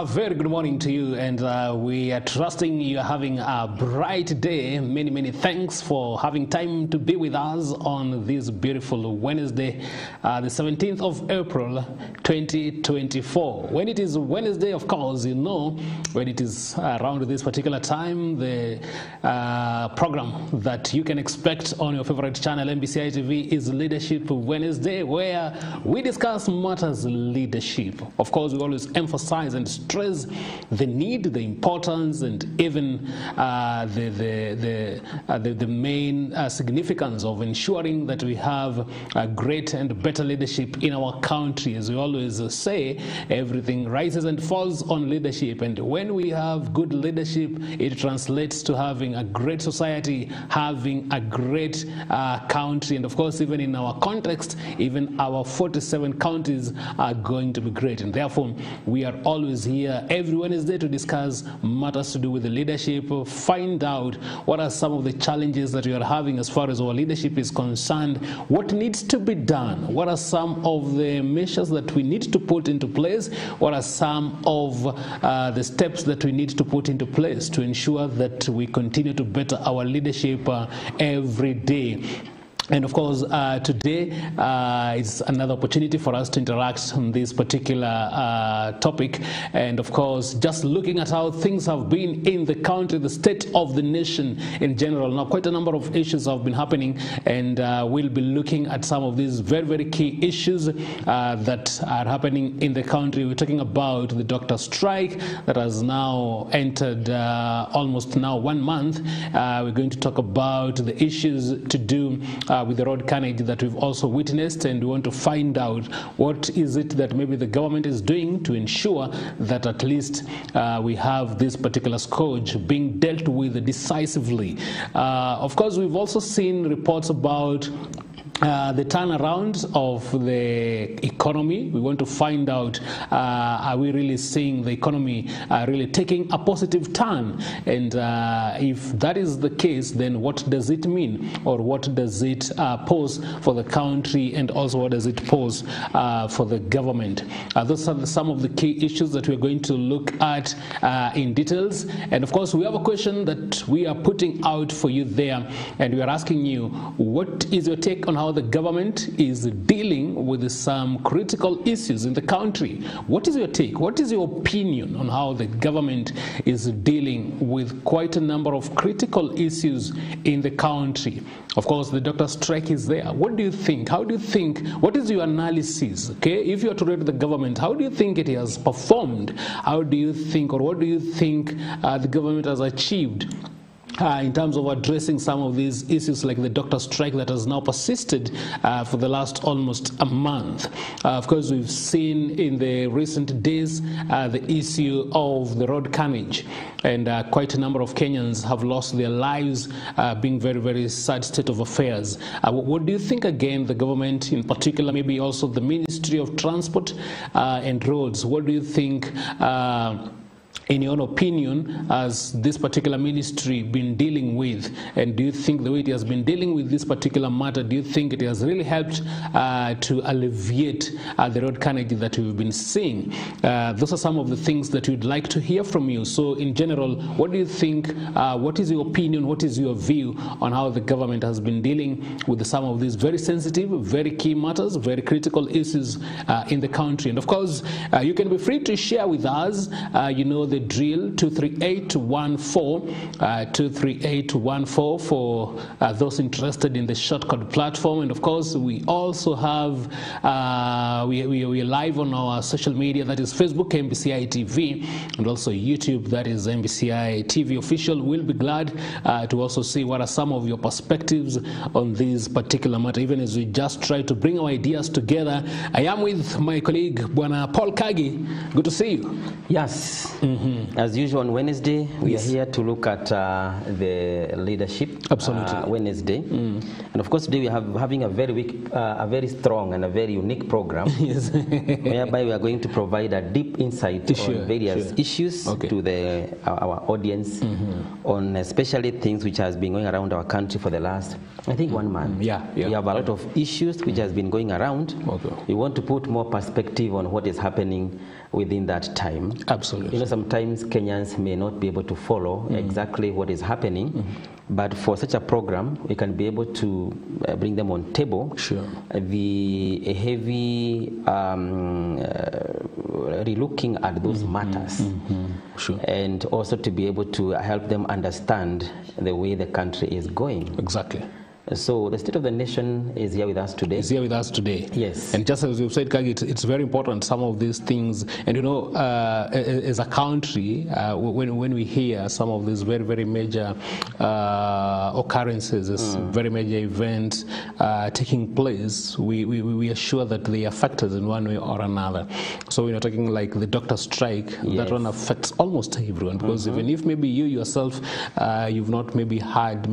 Very good morning to you, and we are trusting you are having a bright day. Many thanks for having time to be with us on this beautiful Wednesday, the 17th of April 2024. When it is Wednesday, of course, you know, when it is around this particular time, the program that you can expect on your favorite channel, MBCI TV, is Leadership Wednesday, where we discuss matters leadership. Of course, we always emphasize and stress the need, the importance, and even the main significance of ensuring that we have a great and better leadership in our country. As we always say, everything rises and falls on leadership, and when we have good leadership, it translates to having a great society, having a great country, and of course, even in our context, even our 47 counties are going to be great. And therefore, we are always here every Wednesday to discuss matters to do with the leadership, find out what are some of the challenges that we are having as far as our leadership is concerned, what needs to be done, what are some of the measures that we need to put into place, what are some of the steps that we need to put into place to ensure that we continue to better our leadership every day. And of course, today is another opportunity for us to interact on this particular topic. And of course, just looking at how things have been in the country, the state of the nation in general. Now, quite a number of issues have been happening, and we'll be looking at some of these very key issues that are happening in the country. We're talking about the doctor strike that has now entered almost now 1 month. We're going to talk about the issues to do with the road carnage that we've also witnessed, and we want to find out what is it that maybe the government is doing to ensure that at least we have this particular scourge being dealt with decisively. Of course, we've also seen reports about the turnaround of the economy. We want to find out, are we really seeing the economy really taking a positive turn? And if that is the case, then what does it mean, or what does it pose for the country, and also what does it pose for the government? Those are some of the key issues that we're going to look at in details. And of course, we have a question that we are putting out for you there, and we are asking you, what is your take on how the government is dealing with some critical issues in the country? What is your take? What is your opinion on how the government is dealing with quite a number of critical issues in the country? Of course, the doctor strike is there. What do you think? How do you think? What is your analysis? Okay, if you are to rate the government, how do you think it has performed? How do you think, or what do you think the government has achieved in terms of addressing some of these issues, like the doctor strike that has now persisted for the last almost a month? Of course, we've seen in the recent days the issue of the road carnage, and quite a number of Kenyans have lost their lives, being very sad state of affairs. What do you think, again, the government in particular, maybe also the Ministry of Transport and Roads, what do you think, in your own opinion, has this particular ministry been dealing with? And do you think the way it has been dealing with this particular matter, do you think it has really helped to alleviate the road carnage that we've been seeing? Those are some of the things that we'd like to hear from you. So in general, what do you think, what is your opinion, what is your view on how the government has been dealing with some of these very sensitive, very key matters, very critical issues in the country? And of course, you can be free to share with us, you know, the drill, 23814, 23814 for those interested in the shortcut platform. And of course, we also have we are live on our social media, that is Facebook, MBCI TV, and also YouTube, that is MBCI TV official. We'll be glad to also see what are some of your perspectives on this particular matter, even as we just try to bring our ideas together. I am with my colleague, Bwana Paul Kagi. Good to see you. Yes. As usual on Wednesday, we are here to look at the leadership. Absolutely. Wednesday. And of course, today we are having a very strong and a very unique program. Yes. Whereby we are going to provide a deep insight on various issues to our audience, on especially things which has been going around our country for the last, I think, 1 month. Yeah. We have a lot of issues which has been going around. We want to put more perspective on what is happening within that time. Absolutely. You know, sometimes Kenyans may not be able to follow exactly what is happening, but for such a program, we can be able to bring them on table. The heavy relooking at those matters, and also to be able to help them understand the way the country is going. Exactly. So the State of the Nation is here with us today. Is here with us today. Yes. And just as you've said, Kagi, it's very important, some of these things. And you know, as a country, when we hear some of these very, very major occurrences, this very major events taking place, we are sure that they affect us in one way or another. So we're talking like the doctor strike, that one affects almost everyone. Because even if maybe you yourself, you've not maybe had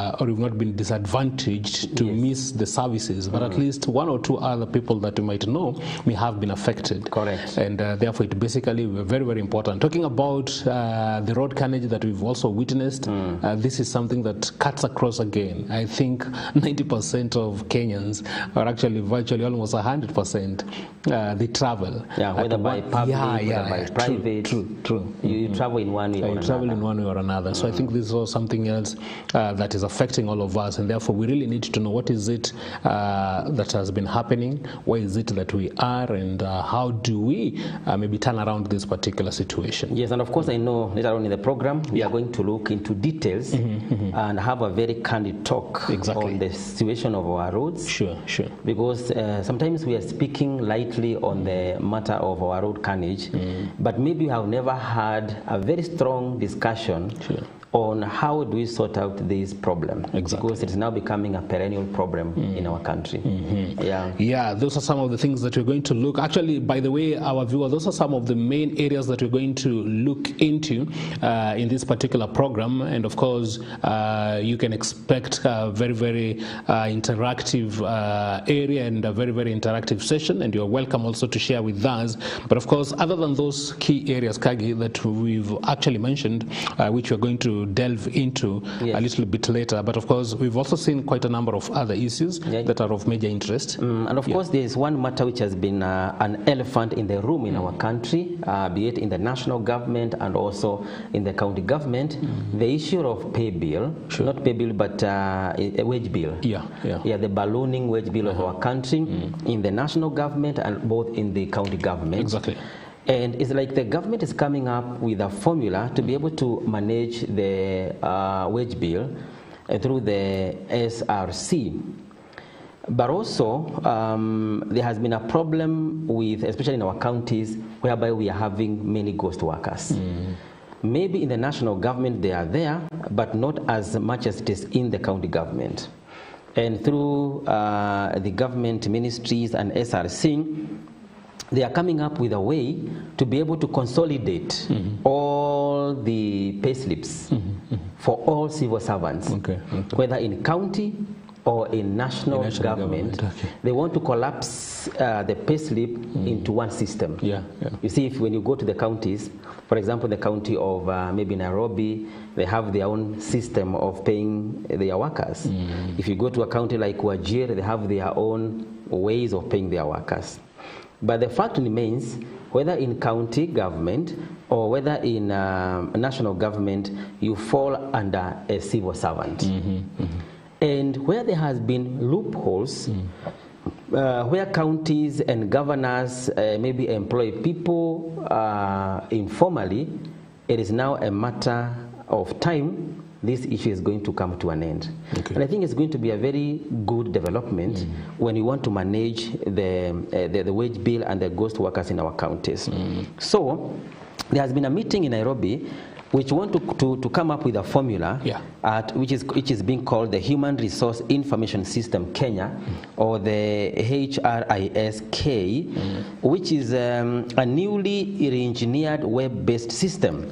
or you've not been disadvantaged to miss the services, but at least one or two other people that you might know may have been affected. Correct. And therefore it basically very, very important. Talking about the road carnage that we've also witnessed, this is something that cuts across again. I think 90% of Kenyans, or actually virtually almost 100%, they travel. Yeah, whether by public, whether by private. True. You travel in one way or another. You travel in one way or another. So I think this is also something else that is affecting all of us, and therefore we really need to know what is it that has been happening, where is it that we are, and how do we maybe turn around this particular situation. Yes, and of course I know later on in the program we are going to look into details and have a very candid talk on the situation of our roads. Sure. Because sometimes we are speaking lightly on the matter of our road carnage, but maybe we have never had a very strong discussion on how do we sort out this problem, because it's now becoming a perennial problem in our country. Yeah, those are some of the things that we're going to look. Actually, by the way, our viewers, those are some of the main areas that we're going to look into in this particular program. And of course, you can expect a very, very interactive area and a very, very interactive session, and you're welcome also to share with us. But of course, other than those key areas, Kagi, that we've actually mentioned, which we're going to delve into a little bit later, but of course we've also seen quite a number of other issues that are of major interest. And of course there is one matter which has been an elephant in the room in our country, be it in the national government and also in the county government, the issue of pay bill, not pay bill but a wage bill. The ballooning wage bill of our country in the national government and both in the county government. And it's like the government is coming up with a formula to be able to manage the wage bill through the SRC. But also, there has been a problem with, especially in our counties, whereby we are having many ghost workers. Maybe in the national government they are there, but not as much as it is in the county government. And through the government ministries and SRC, they are coming up with a way to be able to consolidate all the payslips for all civil servants, whether in county or in national government. They want to collapse the payslip into one system. You see, when you go to the counties, for example, the county of maybe Nairobi, they have their own system of paying their workers. If you go to a county like Wajir, they have their own ways of paying their workers. But the fact remains, whether in county government or whether in national government, you fall under a civil servant. And where there has been loopholes, where counties and governors maybe employ people informally, it is now a matter of time this issue is going to come to an end. And I think it's going to be a very good development when we want to manage the wage bill and the ghost workers in our counties. So there has been a meeting in Nairobi which want to come up with a formula, which is being called the Human Resource Information System Kenya, or the HRISK, which is a newly re-engineered web-based system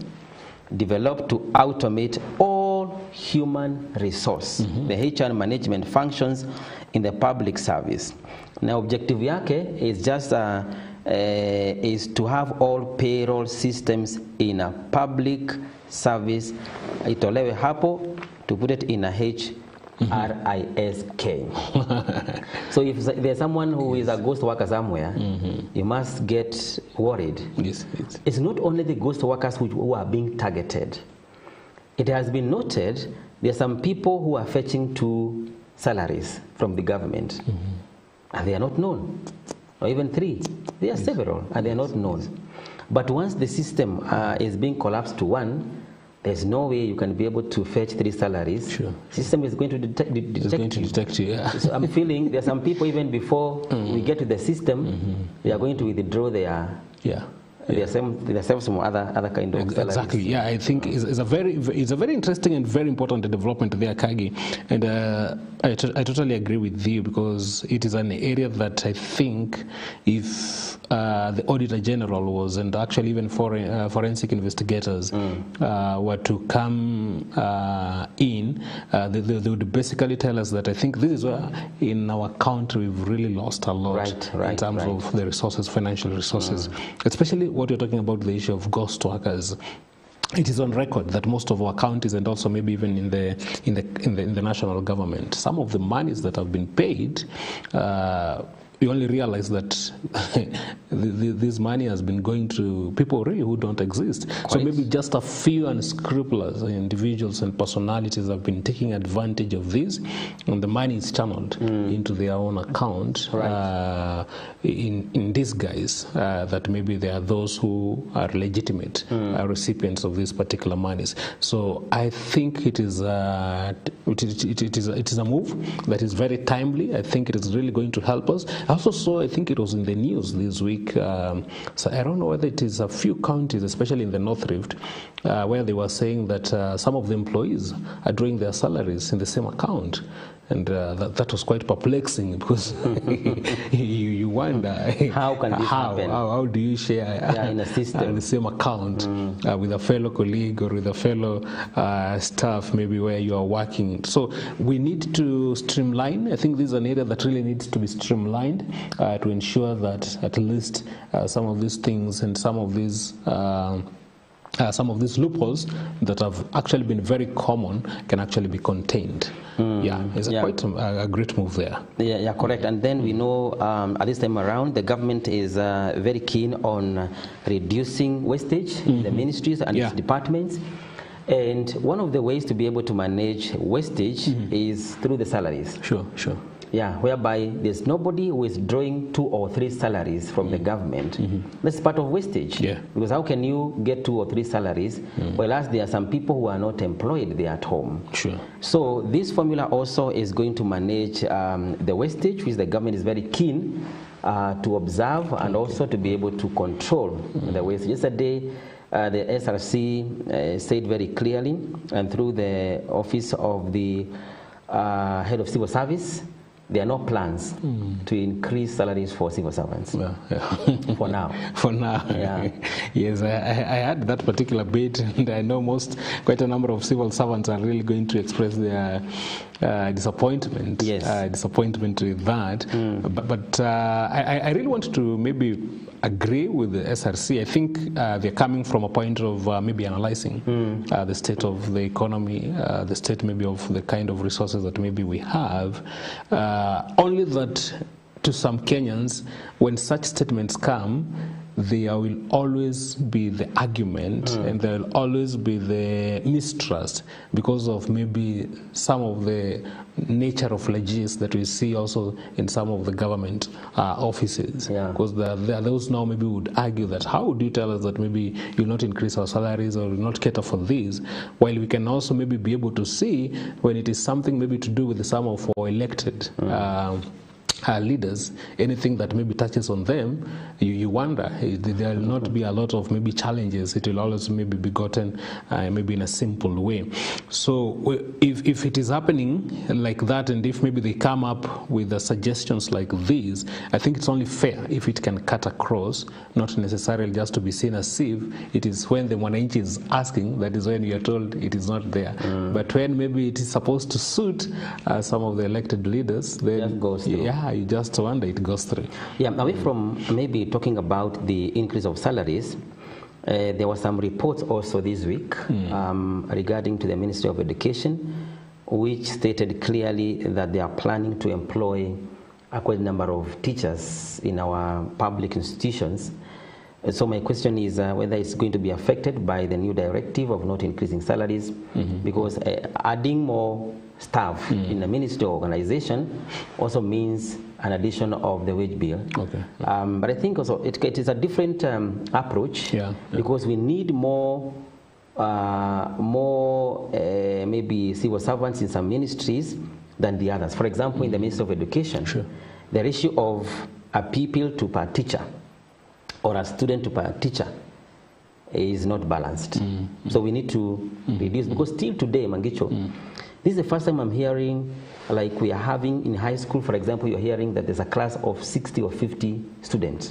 developed to automate all human resource, the HR management functions in the public service. Now, objective yake is just is to have all payroll systems in a public service. Itolewe hapo to put it in a HRISK. So if there's someone who is a ghost worker somewhere, you must get worried. Yes. It's not only the ghost workers who are being targeted. It has been noted there are some people who are fetching 2 salaries from the government, and they are not known, or even 3. There are several, and they are not known. But once the system is being collapsed to 1, there's no way you can be able to fetch 3 salaries. Sure. System is going to detect you. Yeah. So I'm feeling there are some people, even before we get to the system, they are going to withdraw their themselves from other kind of salaries. Exactly. Yeah, I think it's a very interesting and very important development there, Kagi, and I totally agree with you, because it is an area that I think if the Auditor General was, and actually even forensic investigators were to come in, they would basically tell us that I think this is where in our country we've really lost a lot in terms of the resources, financial resources, especially what you're talking about, the issue of ghost workers. It is on record that most of our counties, and also maybe even in the national government, some of the monies that have been paid, you only realize that this money has been going to people really who don't exist. So maybe just a few unscrupulous individuals and personalities have been taking advantage of this, and the money is channeled into their own account in disguise that maybe there are those who are legitimate recipients of these particular monies. So I think it is a move that is very timely. I think it is really going to help us. I also saw, I think it was in the news this week, so I don't know whether it is a few counties, especially in the North Rift, where they were saying that some of the employees are drawing their salaries in the same account. And that was quite perplexing, because you wonder how can this happen? How do you share in a system the same account with a fellow colleague or with a fellow staff, maybe where you are working? So we need to streamline. I think this is an area that really needs to be streamlined to ensure that at least some of these things and some of these loopholes that have actually been very common can actually be contained. It's quite a great move there. Yeah, correct. And then we know at this time around, the government is very keen on reducing wastage in the ministries and its departments. And one of the ways to be able to manage wastage is through the salaries. Sure. Yeah, whereby there's nobody who is drawing 2 or 3 salaries from the government. That's part of wastage. Yeah. Because how can you get 2 or 3 salaries, whereas there are some people who are not employed, they're at home. Sure. So this formula also is going to manage the wastage, which the government is very keen to observe and also to be able to control the wastage. Yesterday, the SRC said very clearly, and through the office of the head of civil service, there are no plans to increase salaries for civil servants. For now. For now. Yeah. Yes, I had that particular bit, and I know quite a number of civil servants are really going to express their disappointment. Yes. Disappointment with that. But I really want to maybe agree with the SRC. I think they're coming from a point of maybe analyzing the state of the economy, the state maybe of the kind of resources that maybe we have. Only that to some Kenyans, when such statements come, there will always be the argument and there will always be the mistrust because of maybe some of the nature of legislation that we see also in some of the government offices. Because there are those now maybe would argue that how would you tell us that maybe you'll not increase our salaries or will not cater for this, while we can also maybe be able to see when it is something maybe to do with some of our elected leaders, anything that maybe touches on them, you wonder, there will not be a lot of maybe challenges. It will always maybe be gotten maybe in a simple way. So if it is happening like that, and if maybe they come up with suggestions like these, I think it's only fair if it can cut across, not necessarily just to be seen as if it is when the mwananchi is asking, that is when you are told it is not there. But when maybe it is supposed to suit some of the elected leaders, then That goes through. yeah, you just wonder it goes through. Yeah, away from maybe talking about the increase of salaries, there were some reports also this week regarding to the Ministry of Education, which stated clearly that they are planning to employ a quite number of teachers in our public institutions. So my question is whether it's going to be affected by the new directive of not increasing salaries, because adding more staff in the ministry or organization also means an addition of the wage bill. Okay. But I think also it is a different approach, because we need more maybe civil servants in some ministries than the others. For example, in the Ministry of Education, the ratio of a pupil to per teacher or a student to per teacher is not balanced. So we need to reduce, because still today, Mangicho, this is the first time I'm hearing, like we are having in high school, for example, you're hearing that there's a class of 60 or 50 students.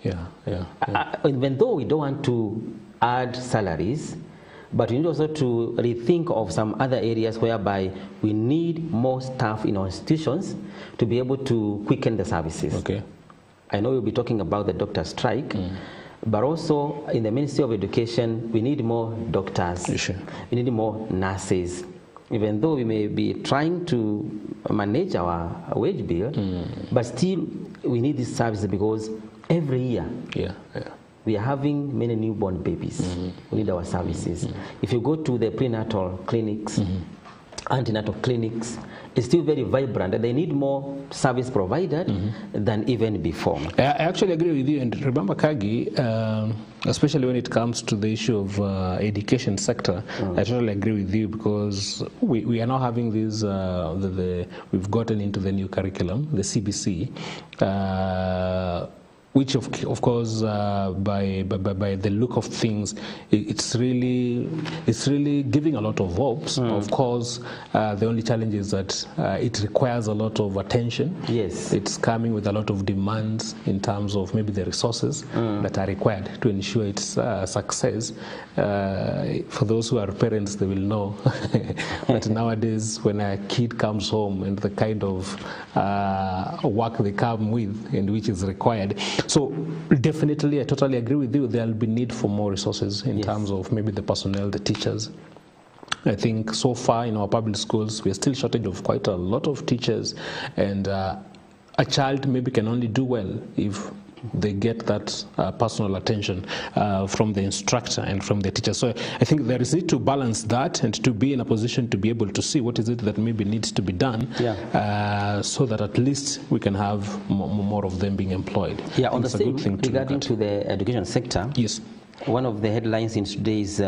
Even though we don't want to add salaries, but we need also to rethink of some other areas whereby we need more staff in our institutions to be able to quicken the services. Okay. I know you'll be talking about the doctor strike, but also in the Ministry of Education, we need more doctors, we need more nurses. Even though we may be trying to manage our wage bill, but still we need these services, because every year we are having many newborn babies. We need our services. If you go to the prenatal clinics, antenatal clinics, it's still very vibrant, and they need more service provided than even before. I actually agree with you, and remember, Kagi, especially when it comes to the issue of education sector, I totally agree with you, because we are now having this, we've gotten into the new curriculum, the CBC, which of course by the look of things, it's really giving a lot of hopes. Of course, the only challenge is that it requires a lot of attention. Yes, it's coming with a lot of demands in terms of maybe the resources that are required to ensure its success. For those who are parents, they will know that nowadays when a kid comes home and the kind of work they come with and which is required. So definitely, I totally agree with you. There will be need for more resources in terms of maybe the personnel, the teachers. I think so far in our public schools, we are still shortage of quite a lot of teachers, and a child maybe can only do well if they get that personal attention from the instructor and from the teacher. So I think there is need to balance that, and to be in a position to be able to see what is it that maybe needs to be done, so that at least we can have more of them being employed. Yeah, on the same, regarding to the education sector, one of the headlines in today's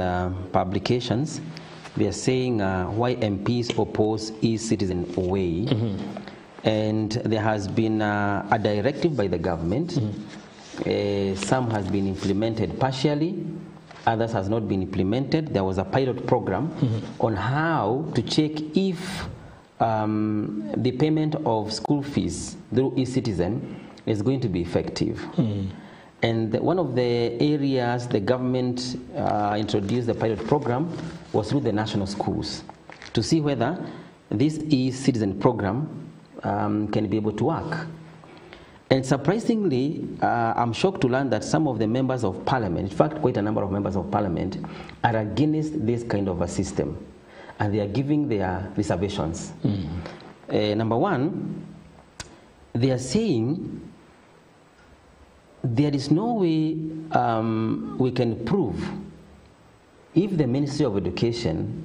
publications, we are saying why MPs oppose e-citizen way. And there has been a directive by the government. Some has been implemented partially, others has not been implemented. There was a pilot program on how to check if the payment of school fees through e-citizen is going to be effective. And one of the areas the government introduced the pilot program was through the national schools, to see whether this e-citizen program can be able to work. And surprisingly, I'm shocked to learn that some of the members of parliament, in fact quite a number of members of parliament, are against this kind of a system, and they are giving their reservations. Number one, they are saying there is no way we can prove if the Ministry of Education,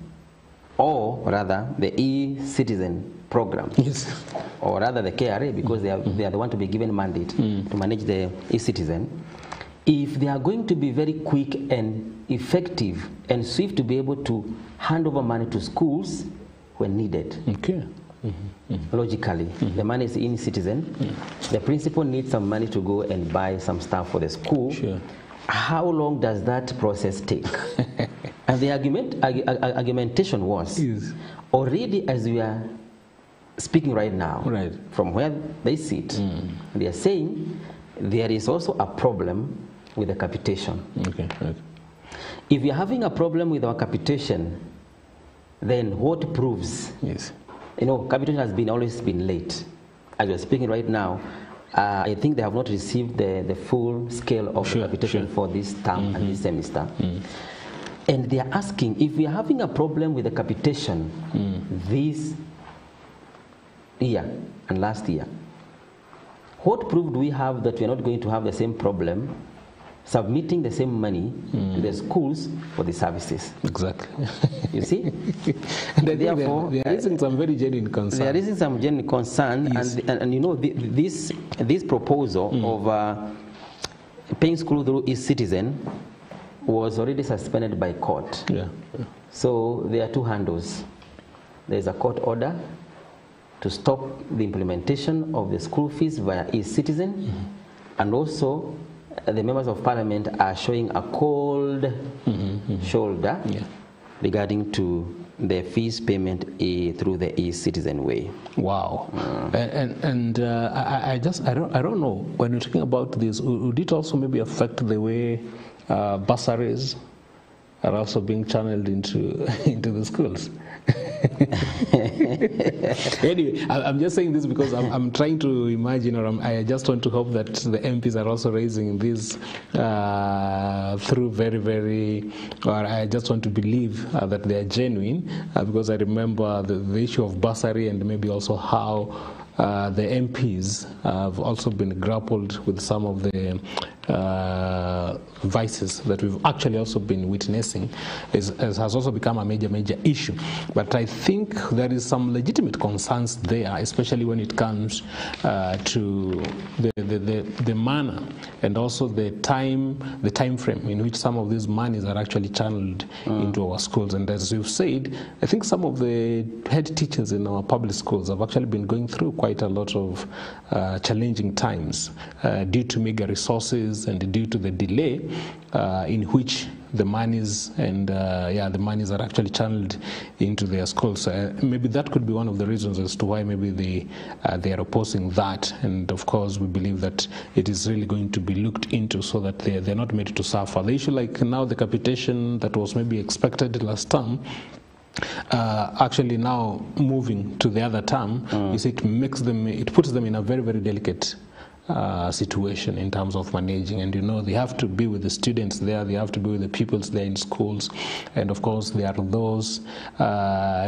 or rather the e-citizen program, or rather the KRA, because they are the one to be given mandate to manage the e-citizen, if they are going to be very quick and effective and swift to be able to hand over money to schools when needed. logically. The money is in citizen. The principal needs some money to go and buy some stuff for the school. Sure. How long does that process take? And the argumentation was, already as we are speaking right now, from where they sit, they are saying there is also a problem with the capitation. Okay. If we are having a problem with our capitation, then what proves? Yes. You know, capitation has always been late. As we are speaking right now, I think they have not received the full scale of the capitation for this term and this semester. And they are asking, if we are having a problem with the capitation this year and last year, what proof do we have that we are not going to have the same problem submitting the same money to the schools for the services? Exactly. You see? And therefore, they are raising some very genuine concerns. They are raising some genuine concerns, yes. and you know, this proposal of paying school through e-citizen was already suspended by court. So there are two handles. There is a court order to stop the implementation of the school fees via e-citizen, and also the members of parliament are showing a cold shoulder regarding to the fees payment through the e-citizen way. Wow. I don't know, when you're talking about this, would it also maybe affect the way bursaries are also being channeled into the schools? Anyway, I'm just saying this because I'm trying to imagine, or I just want to hope that the MPs are also raising this through or I just want to believe that they are genuine, because I remember the issue of bursary and maybe also how the MPs have also been grappled with some of the vices that we've actually also been witnessing. Has also become a major issue. But I think there is some legitimate concerns there, especially when it comes to the manner and also the time frame in which some of these monies are actually channeled into our schools. And as you've said, I think some of the head teachers in our public schools have actually been going through quite a lot of challenging times due to meager resources and due to the delay in which the monies the monies are actually channeled into their schools. So maybe that could be one of the reasons as to why maybe they are opposing that. And of course, we believe that it is really going to be looked into so that they're not made to suffer. The issue like now, the capitation that was maybe expected last term, actually now moving to the other term, it puts them in a very delicate situation in terms of managing. And you know, they have to be with the students there, they have to be with the pupils there in schools, and of course there are those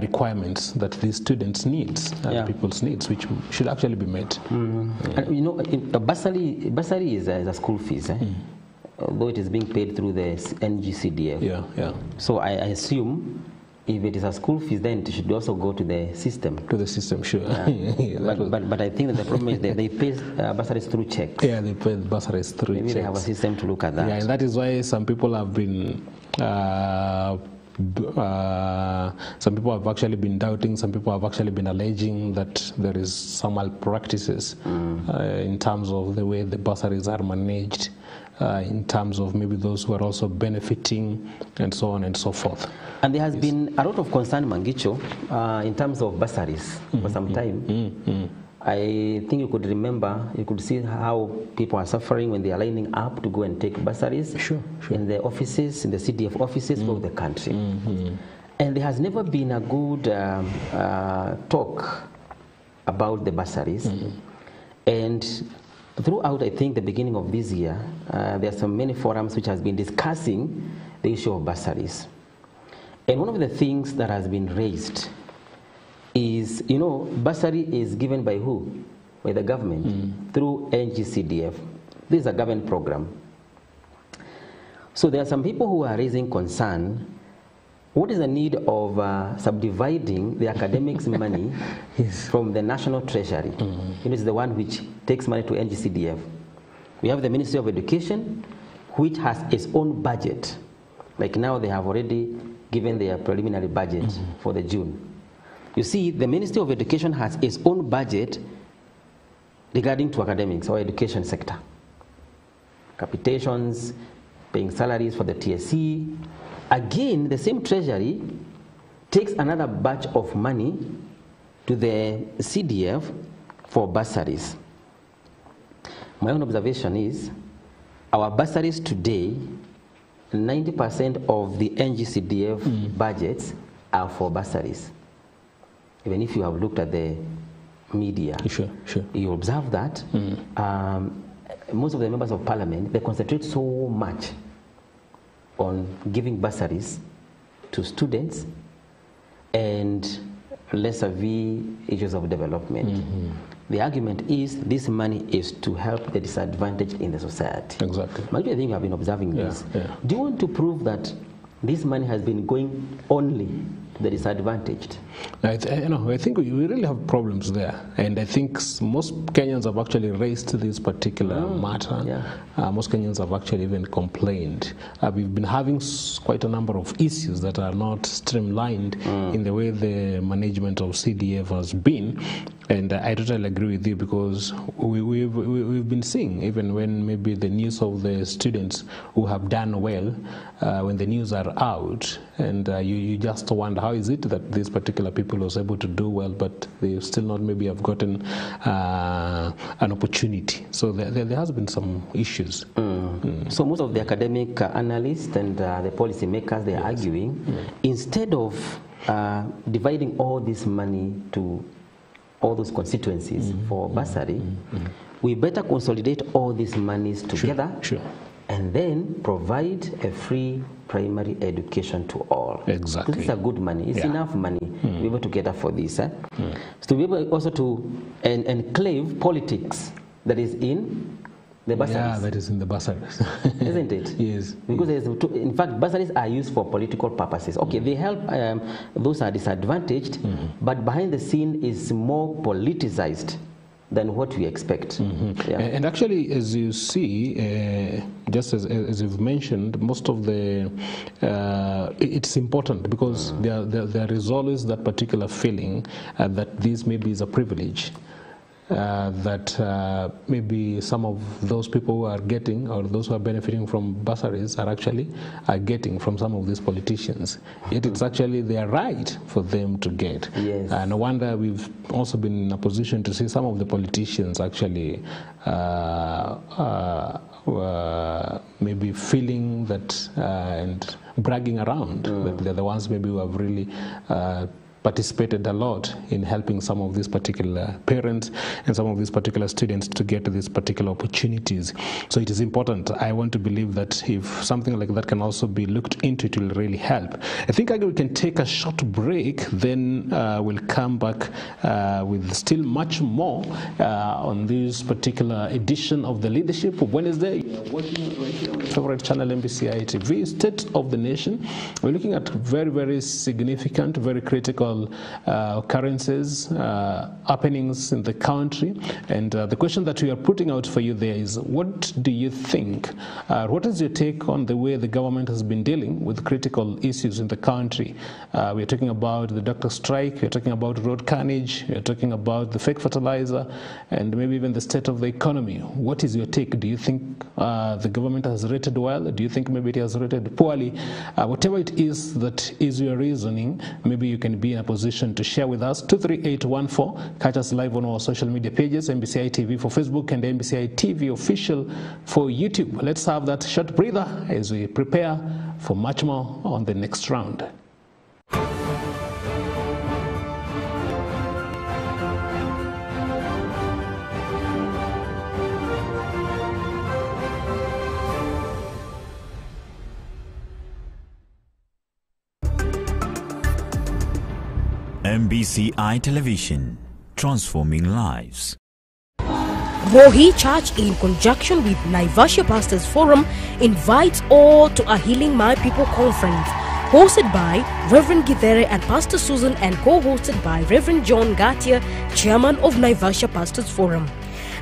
requirements that these students needs, people's needs, which should actually be met. And you know, bursary is a school fees, though it is being paid through the NGCDF. So I assume if it is a school fees, then it should also go to the system. To the system, sure. But I think that the problem is that they pay bursaries through checks. Yeah, they pay bursaries through checks. Maybe they have a system to look at that. Yeah, and that is why some people have been actually been doubting, some people have actually been alleging that there is some malpractices in terms of the way the bursaries are managed, in terms of maybe those who are also benefiting and so on and so forth. And there has been a lot of concern, Mangicho, in terms of bursaries for some time. I think you could remember, you could see how people are suffering when they are lining up to go and take bursaries in the offices, in the CDF offices of the country. And there has never been a good talk about the bursaries. And throughout, I think, the beginning of this year, there are so many forums which has been discussing the issue of bursaries. And one of the things that has been raised is, you know, bursary is given by who? By the government, through NGCDF. This is a government program. So there are some people who are raising concern. What is the need of subdividing the academics' money from the national treasury? It is the one which takes money to NGCDF. We have the Ministry of Education, which has its own budget. Like now, they have already given their preliminary budget for the June. You see, the Ministry of Education has its own budget regarding to academics or education sector. Capitations, paying salaries for the TSC. Again, the same treasury takes another batch of money to the CDF for bursaries. My own observation is our bursaries today, 90% of the NGCDF budgets are for bursaries. Even if you have looked at the media, sure. you observe that most of the members of parliament, they concentrate so much on giving bursaries to students and lesser issues of development. The argument is this money is to help the disadvantaged in the society. Exactly. I think you have been observing this. Yeah. Do you want to prove that this money has been going only to the disadvantaged? I think we really have problems there, and I think most Kenyans have actually raised this particular matter. Yeah. Most Kenyans have actually even complained. We've been having quite a number of issues that are not streamlined in the way the management of CDF has been, and I totally agree with you, because we've been seeing, even when maybe the news of the students who have done well, when the news are out, and you just wonder, how is it that these particular people was able to do well, but they still not maybe have gotten an opportunity. So there has been some issues. So most of the academic analysts and the policy makers, they're arguing, instead of dividing all this money to all those constituencies for bursary, we better consolidate all these monies together. Sure. And then provide a free primary education to all. Exactly. This is a good money. It's enough money to be able to gather for this. So to be able also to enclave politics that is in the bursaries. Yeah, that is in the bursaries. Isn't it? Yes. Because in fact, bursaries are used for political purposes. Okay, they help those are disadvantaged, but behind the scene is more politicized than what we expect. Yeah. And actually, as you see, just as you've mentioned, most of the it's important, because there is always that particular feeling that this maybe is a privilege. That maybe some of those people who are getting, or those who are benefiting from bursaries are actually getting from some of these politicians. Yet it's actually their right for them to get. Yes. No wonder we've also been in a position to see some of the politicians actually maybe feeling that and bragging around that they're the ones maybe who have really participated a lot in helping some of these particular parents and some of these particular students to get these particular opportunities. So it is important. I want to believe that if something like that can also be looked into, it will really help. I think we can take a short break, then we'll come back with still much more on this particular edition of the Leadership Wednesday. You are watching right here on your favorite channel, MBCI TV, State of the Nation. We're looking at very, very significant, very critical occurrences, happenings in the country, and the question that we are putting out for you there is, what do you think? What is your take on the way the government has been dealing with critical issues in the country? We're talking about the doctor strike, we're talking about road carnage, we're talking about the fake fertilizer, and maybe even the state of the economy. What is your take? Do you think the government has rated well? Do you think maybe it has rated poorly? Whatever it is that is your reasoning, maybe you can be in a position to share with us. 23814. Catch us live on our social media pages, MBCI TV for Facebook and MBCI TV official for YouTube. Let's have that short breather as we prepare for much more on the next round. MBCI Television, transforming lives. Bohi Church, in conjunction with Naivasha Pastors Forum, invites all to a Healing My People conference, hosted by Reverend Githere and Pastor Susan, and co-hosted by Reverend John Gatia, Chairman of Naivasha Pastors Forum.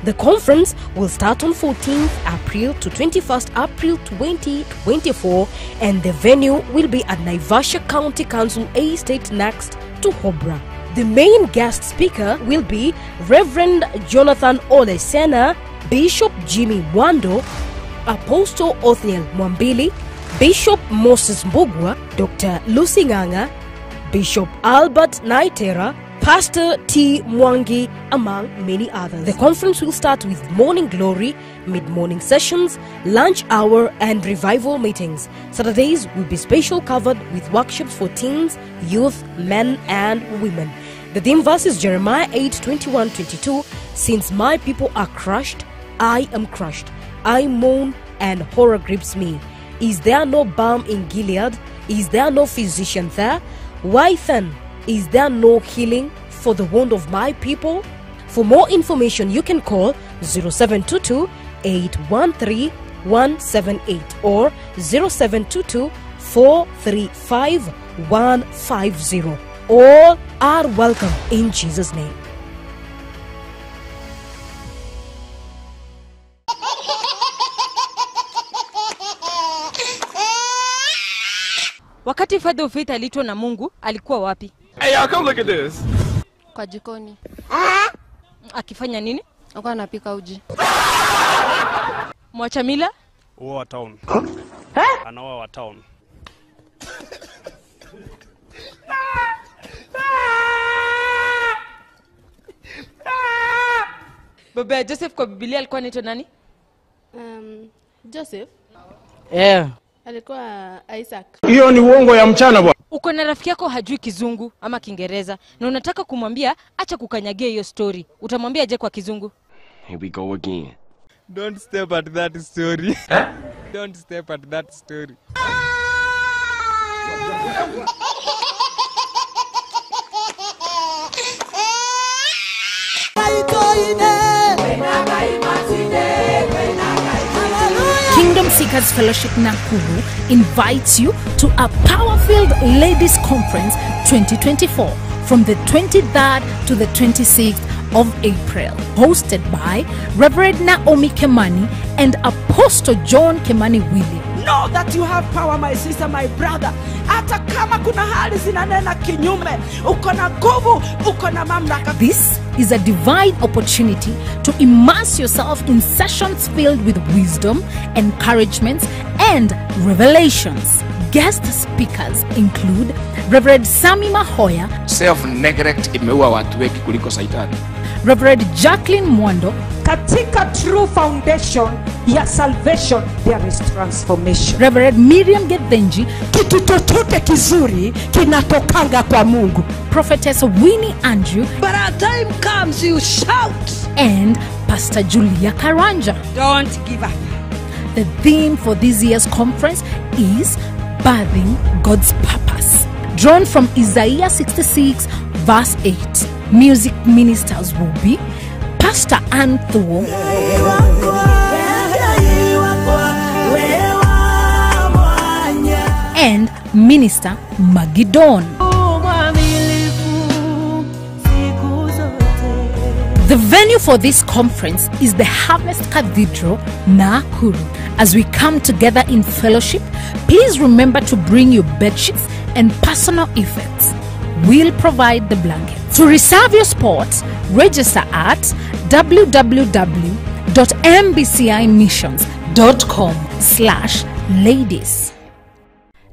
The conference will start on 14th April to 21st April 2024, and the venue will be at Naivasha County Council Estate next to Hobra. The main guest speaker will be Reverend Jonathan Olesena, Bishop Jimmy Wando, Apostle Othniel Mwambili, Bishop Moses Mbugwa, Dr. Lucy Nganga, Bishop Albert Naitera, Pastor T. Mwangi, among many others. The conference will start with morning glory, mid-morning sessions, lunch hour, and revival meetings. Saturdays will be special covered with workshops for teens, youth, men, and women. The theme verse is Jeremiah 8:21-22. Since my people are crushed, I am crushed. I moan and horror grips me. Is there no balm in Gilead? Is there no physician there? Why then is there no healing for the wound of my people? For more information, you can call 0722 813 178 or 0722 435 150. All are welcome in Jesus' name. Wakati Father of Faith aliitwa na Mungu, alikuwa wapi? Hey, come look at this. Kwa jikoni. Akifanya nini? Alikuwa anapika uji. Mwacha mila? Wa town. Anawa wa town. Baba Joseph kwa Biblia alikuwa anaitwa nani? Joseph. Yeah. Alikuwa Isaac. Hiyo ni uongo ya mchana bwana. Uko na rafiki yako hajui Kizungu ama Kiingereza na unataka kumwambia acha kukanyagia hiyo story. Utamwambia aje kwa Kizungu? Here we go again. Don't step at that story. Don't step at that story. Kingdom Seekers Fellowship Nakuru invites you to a Power-Filled Ladies Conference 2024 from the 23rd to the 26th of April, hosted by Reverend Naomi Kemani and Apostle John Kemani William. Know that you have power, my sister, my brother. Hata kama kuna hali zinanena kinyume, uko na nguvu, uko na mamlaka. This is a divine opportunity to immerse yourself in sessions filled with wisdom, encouragements, and revelations. Guest speakers include Reverend Sami Mahoya, Self-neglect imeua watu wengi kuliko Saitani. Reverend Jacqueline Mwando, Katika true foundation ya salvation there is transformation. Reverend Miriam Gethenji, Kitu chochote kizuri kinatokanga kwa Mungu. Prophetess Winnie Andrew, But a time comes you shout. and Pastor Julia Karanja. Don't give up. The theme for this year's conference is Birthing God's Purpose. Drawn from Isaiah 66 verse 8. Music ministers will be Pastor Anthuo, and Minister Magidon. The venue for this conference is the Harvest Cathedral, Nakuru. As we come together in fellowship, please remember to bring your bedsheets and personal effects. We'll provide the blanket. To reserve your spot, register at www.mbcimissions.com/ladies.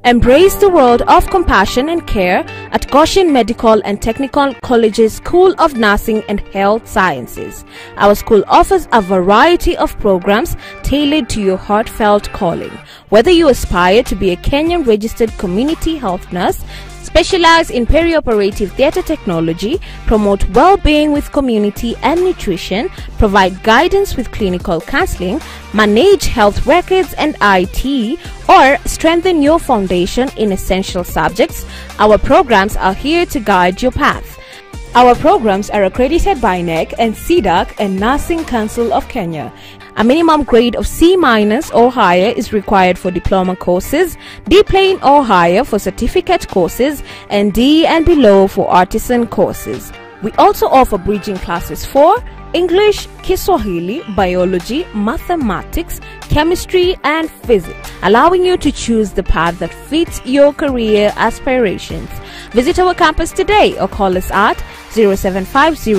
Embrace the world of compassion and care at Goshen Medical and Technical College's School of Nursing and Health Sciences. Our school offers a variety of programs tailored to your heartfelt calling. Whether you aspire to be a Kenyan registered community health nurse, specialize in perioperative theatre technology, promote well-being with community and nutrition, provide guidance with clinical counseling, manage health records and IT, or strengthen your foundation in essential subjects, our programs are here to guide your path. Our programs are accredited by NEC and CDAC and Nursing Council of Kenya. A minimum grade of C- or higher is required for diploma courses, D plain or higher for certificate courses, and D and below for artisan courses. We also offer bridging classes for English, Kiswahili, Biology, Mathematics, chemistry, and physics, allowing you to choose the path that fits your career aspirations. Visit our campus today or call us at 0750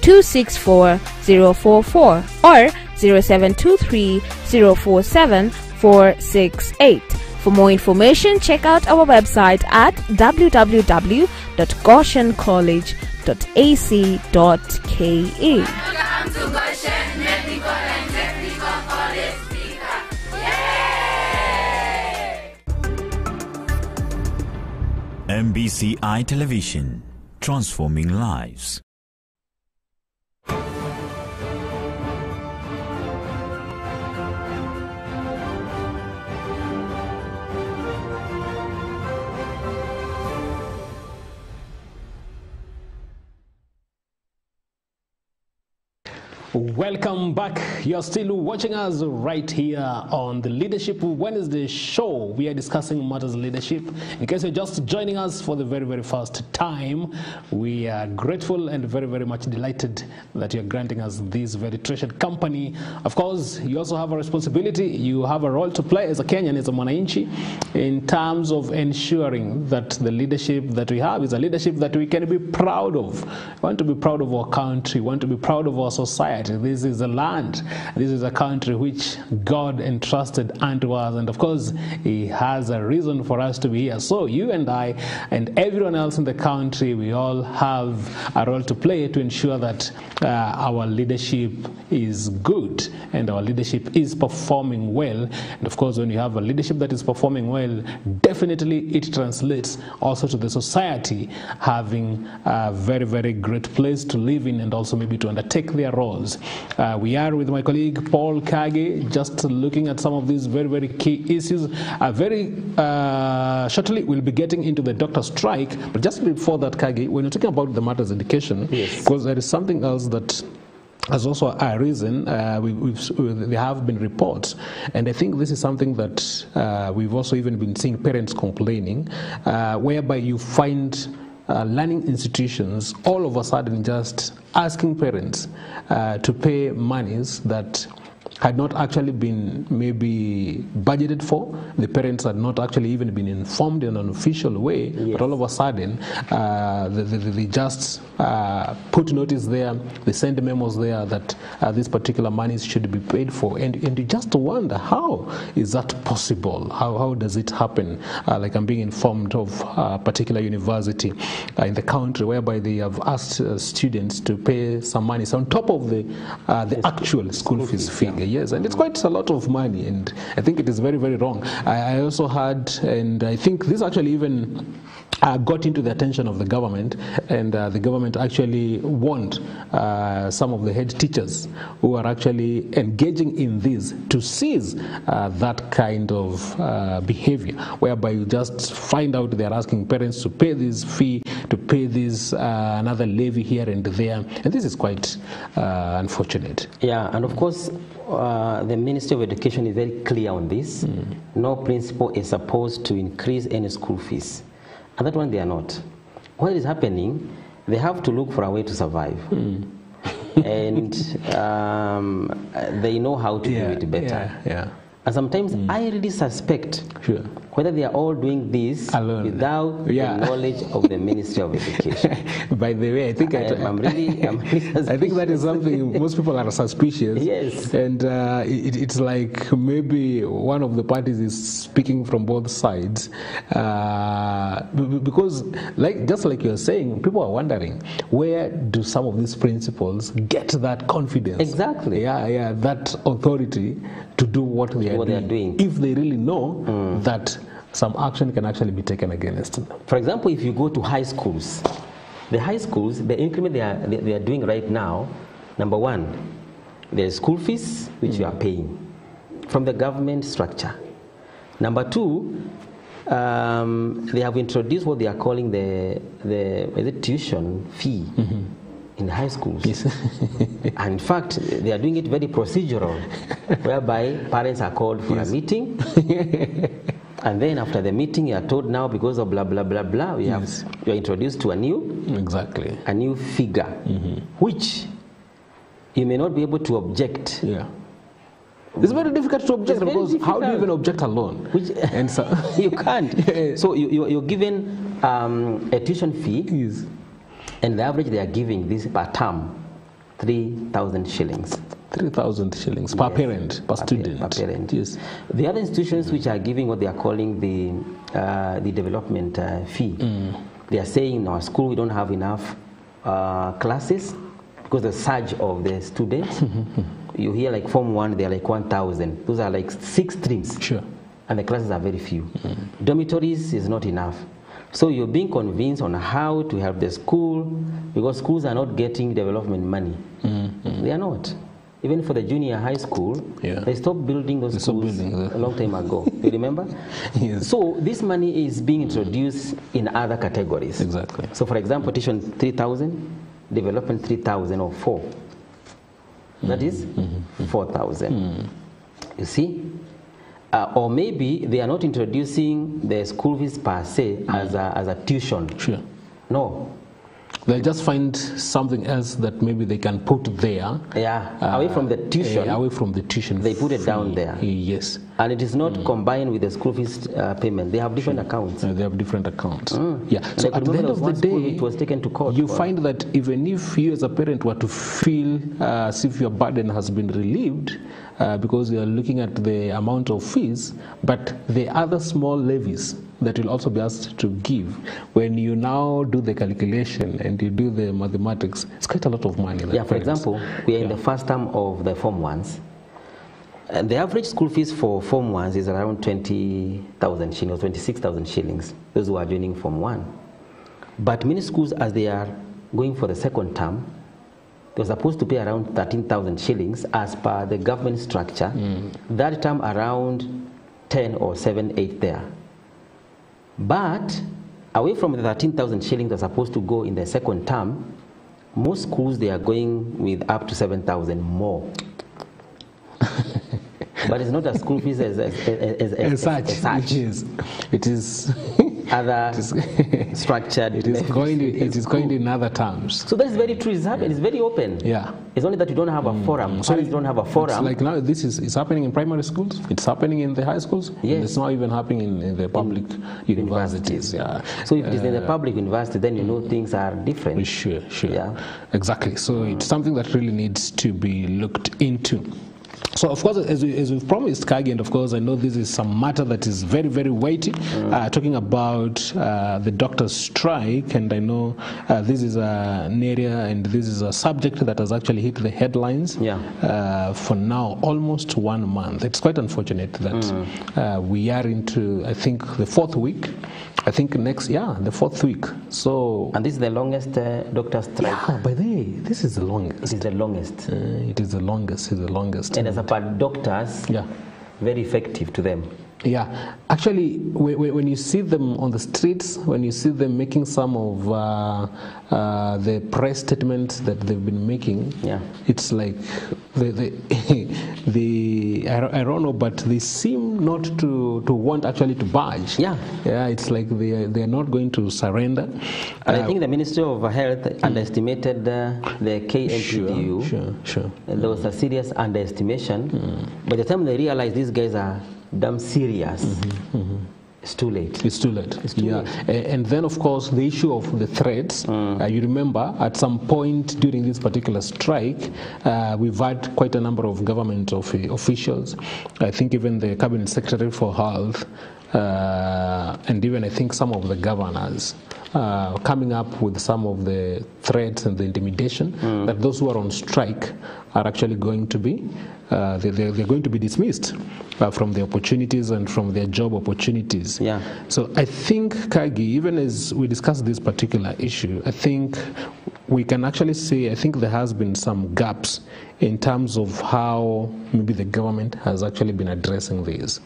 264 044 or 0723 047 468. For more information, check out our website at www.goshencollege.ac.ke. MBCI Television, transforming lives. Welcome back. You're still watching us right here on the Leadership Wednesday show. We are discussing matters leadership. In case you're just joining us for the very, very first time, we are grateful and very, very much delighted that you're granting us this very treasured company. Of course, you also have a responsibility. You have a role to play as a Kenyan, as a Mwananchi, in terms of ensuring that the leadership that we have is a leadership that we can be proud of. We want to be proud of our country. We want to be proud of our society. This is a land, this is a country which God entrusted unto us, and of course He has a reason for us to be here. So you and I and everyone else in the country, we all have a role to play to ensure that our leadership is good and our leadership is performing well. And of course, when you have a leadership that is performing well, definitely it translates also to the society having a very, very great place to live in and also maybe to undertake their roles. We are with my colleague Paul Kage, just looking at some of these very, very key issues. Very shortly, we'll be getting into the doctor strike. But just before that, Kage, when you're talking about the matters education, because there is something else that has also arisen. There have been reports, and I think this is something that we've also even been seeing parents complaining, whereby you find learning institutions all of a sudden just asking parents to pay monies that had not actually been maybe budgeted for. The parents had not actually even been informed in an official way, but all of a sudden they just put notice there, they send memos there that these particular monies should be paid for, and you just wonder, how is that possible? How does it happen? Like I'm being informed of a particular university in the country whereby they have asked students to pay some money on top of the actual school fees figure. Yes, and it's quite a lot of money, and I think it is very, very wrong. I also heard, and I think this actually even got into the attention of the government, and the government actually warned some of the head teachers who are actually engaging in this to cease that kind of behavior, whereby you just find out they're asking parents to pay this fee, to pay this another levy here and there, and this is quite unfortunate. Yeah, and of course the Ministry of Education is very clear on this. No principal is supposed to increase any school fees. And that one they are not. What is happening, they have to look for a way to survive. And they know how to do it better. And sometimes I really suspect whether they are all doing this without the knowledge of the Ministry of Education. By the way, I think I'm really I think that is something most people are suspicious. Yes. And it's like maybe one of the parties is speaking from both sides. Because just like you're saying, people are wondering, where do some of these principals get that confidence? Exactly. Yeah, that authority to do what they are doing. If they really know that some action can actually be taken against them. For example, if you go to high schools, the high schools, the increment they are doing right now, number one, there's school fees which you are paying from the government structure. Number two, they have introduced what they are calling the tuition fee in high schools. Yes. And in fact, they are doing it very procedural, whereby parents are called for a meeting. And then after the meeting, you are told now, because of blah, blah, blah, blah, you are introduced to a new figure, which you may not be able to object It's very difficult to object because how do you even object alone? And so you can't. So you're given a tuition fee, yes. And the average they are giving this per term, 3,000 shillings. 3,000 shillings per parent, per student. Per parent. Yes. The other institutions which are giving what they are calling the development fee, they are saying in our school we don't have enough classes because the surge of the students. You hear like Form 1, they are like 1,000. Those are like 6 streams. Sure. And the classes are very few. Dormitories is not enough. So you're being convinced on how to help the school because schools are not getting development money. They are not. Even for the junior high school, they stopped building those schools a long time ago. You remember? Yes. So this money is being introduced in other categories. Exactly. So for example, tuition 3,000, development 3,000 or 4. That is 4,000. You see? Or maybe they are not introducing the school fees per se as a tuition. Sure. No. They'll just find something else that maybe they can put there. Away from the tuition. Away from the tuition. They put it down there. Yes. And it is not combined with the school fees payment. They have different accounts. They have different accounts. Yeah. So at the end of the day, it was taken to court. You find that even if you as a parent were to feel as if your burden has been relieved, because you are looking at the amount of fees, but the other small levies that you'll also be asked to give, when you now do the calculation and you do the mathematics, it's quite a lot of money. For example, we are in the first term of the Form 1s. And the average school fees for Form 1s is around 20,000 shillings, 26,000 shillings, those who are joining Form 1. But many schools, as they are going for the second term, they were supposed to pay around 13,000 shillings as per the government structure. That term around 10 or 7, 8 there. But away from the 13,000 shillings that are supposed to go in the second term, most schools, they are going with up to 7,000 more. But it's not a school fees as such. It is other structured. It is going in other terms. So that is very true. It's very open. Yeah. It's only that you don't have a forum. So you don't have a forum. It's like now this is happening in primary schools. It's happening in the high schools. Yes. It's not even happening in the public universities. Yeah. So if it is in the public university, then you know things are different. Sure. Yeah. Exactly. So it's something that really needs to be looked into. So, of course, as we've promised, Kagi, and of course, I know this is some matter that is very, very weighty, talking about the doctors' strike, and I know this is an area and this is a subject that has actually hit the headlines for now, almost 1 month. It's quite unfortunate that we are into, I think, the 4th week. I think the 4th week. So, and this is the longest doctor strike. Yeah, by the way, this is the longest. It is the longest. It is the longest. It's the longest. And as a part doctors, very effective to them. Yeah, actually, when you see them on the streets, when you see them making some of the press statements that they've been making, it's like I don't know, but they seem not to want actually to budge. Yeah, it's like they are not going to surrender. And I think the Ministry of Health underestimated the KMPDU. Sure. There was a serious underestimation. By the time they realized these guys are damn serious, it's too late. It's too late. And then, of course, the issue of the threats. You remember, at some point during this particular strike, we've had quite a number of government officials. I think even the Cabinet Secretary for Health, and even I think some of the governors, coming up with some of the threats and the intimidation that those who are on strike are actually going to be they're going to be dismissed from the opportunities and from their job opportunities. So I think, Kagi, even as we discuss this particular issue, I think we can actually say I think there has been some gaps in terms of how maybe the government has actually been addressing this.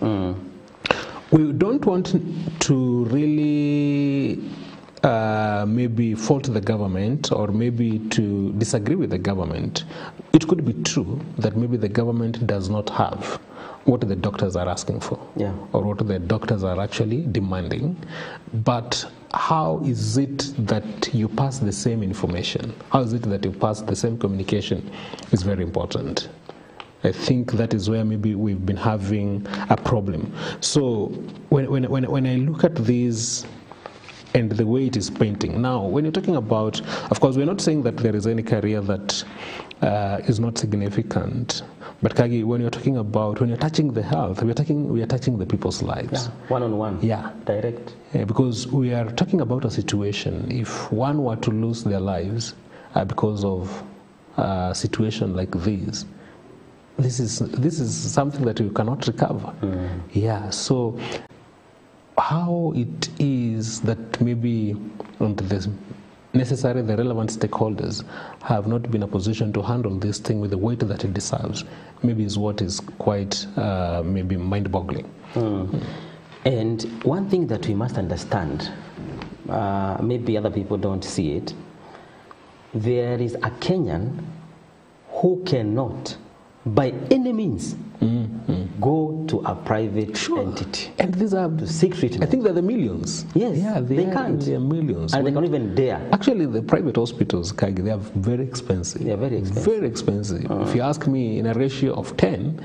We don't want to really maybe fault the government or maybe to disagree with the government. It could be true that maybe the government does not have what the doctors are asking for or what the doctors are actually demanding. But how is it that you pass the same information? How is it that you pass the same communication is very important. I think that is where maybe we've been having a problem. So when I look at these and the way it is painting. Now, when you're talking about, of course, we're not saying that there is any career that is not significant. But Kagi, when you're talking about, when you're touching the health, we are touching the people's lives. Yeah, one-on-one. Yeah. Direct. Because we are talking about a situation, if one were to lose their lives because of a situation like this is something that you cannot recover. Yeah, so how it is that maybe the relevant stakeholders have not been in a position to handle this thing with the weight that it deserves, maybe is what is quite maybe mind-boggling. And one thing that we must understand, maybe other people don't see it, there is a Kenyan who cannot, by any means, go to a private entity. And these are to seek treatment. I think they're the millions. Yes, yeah, they can't. They are millions. And they can't even dare. Actually, the private hospitals, Kagi, they are very expensive. They are very expensive. Very expensive. If you ask me, in a ratio of 10,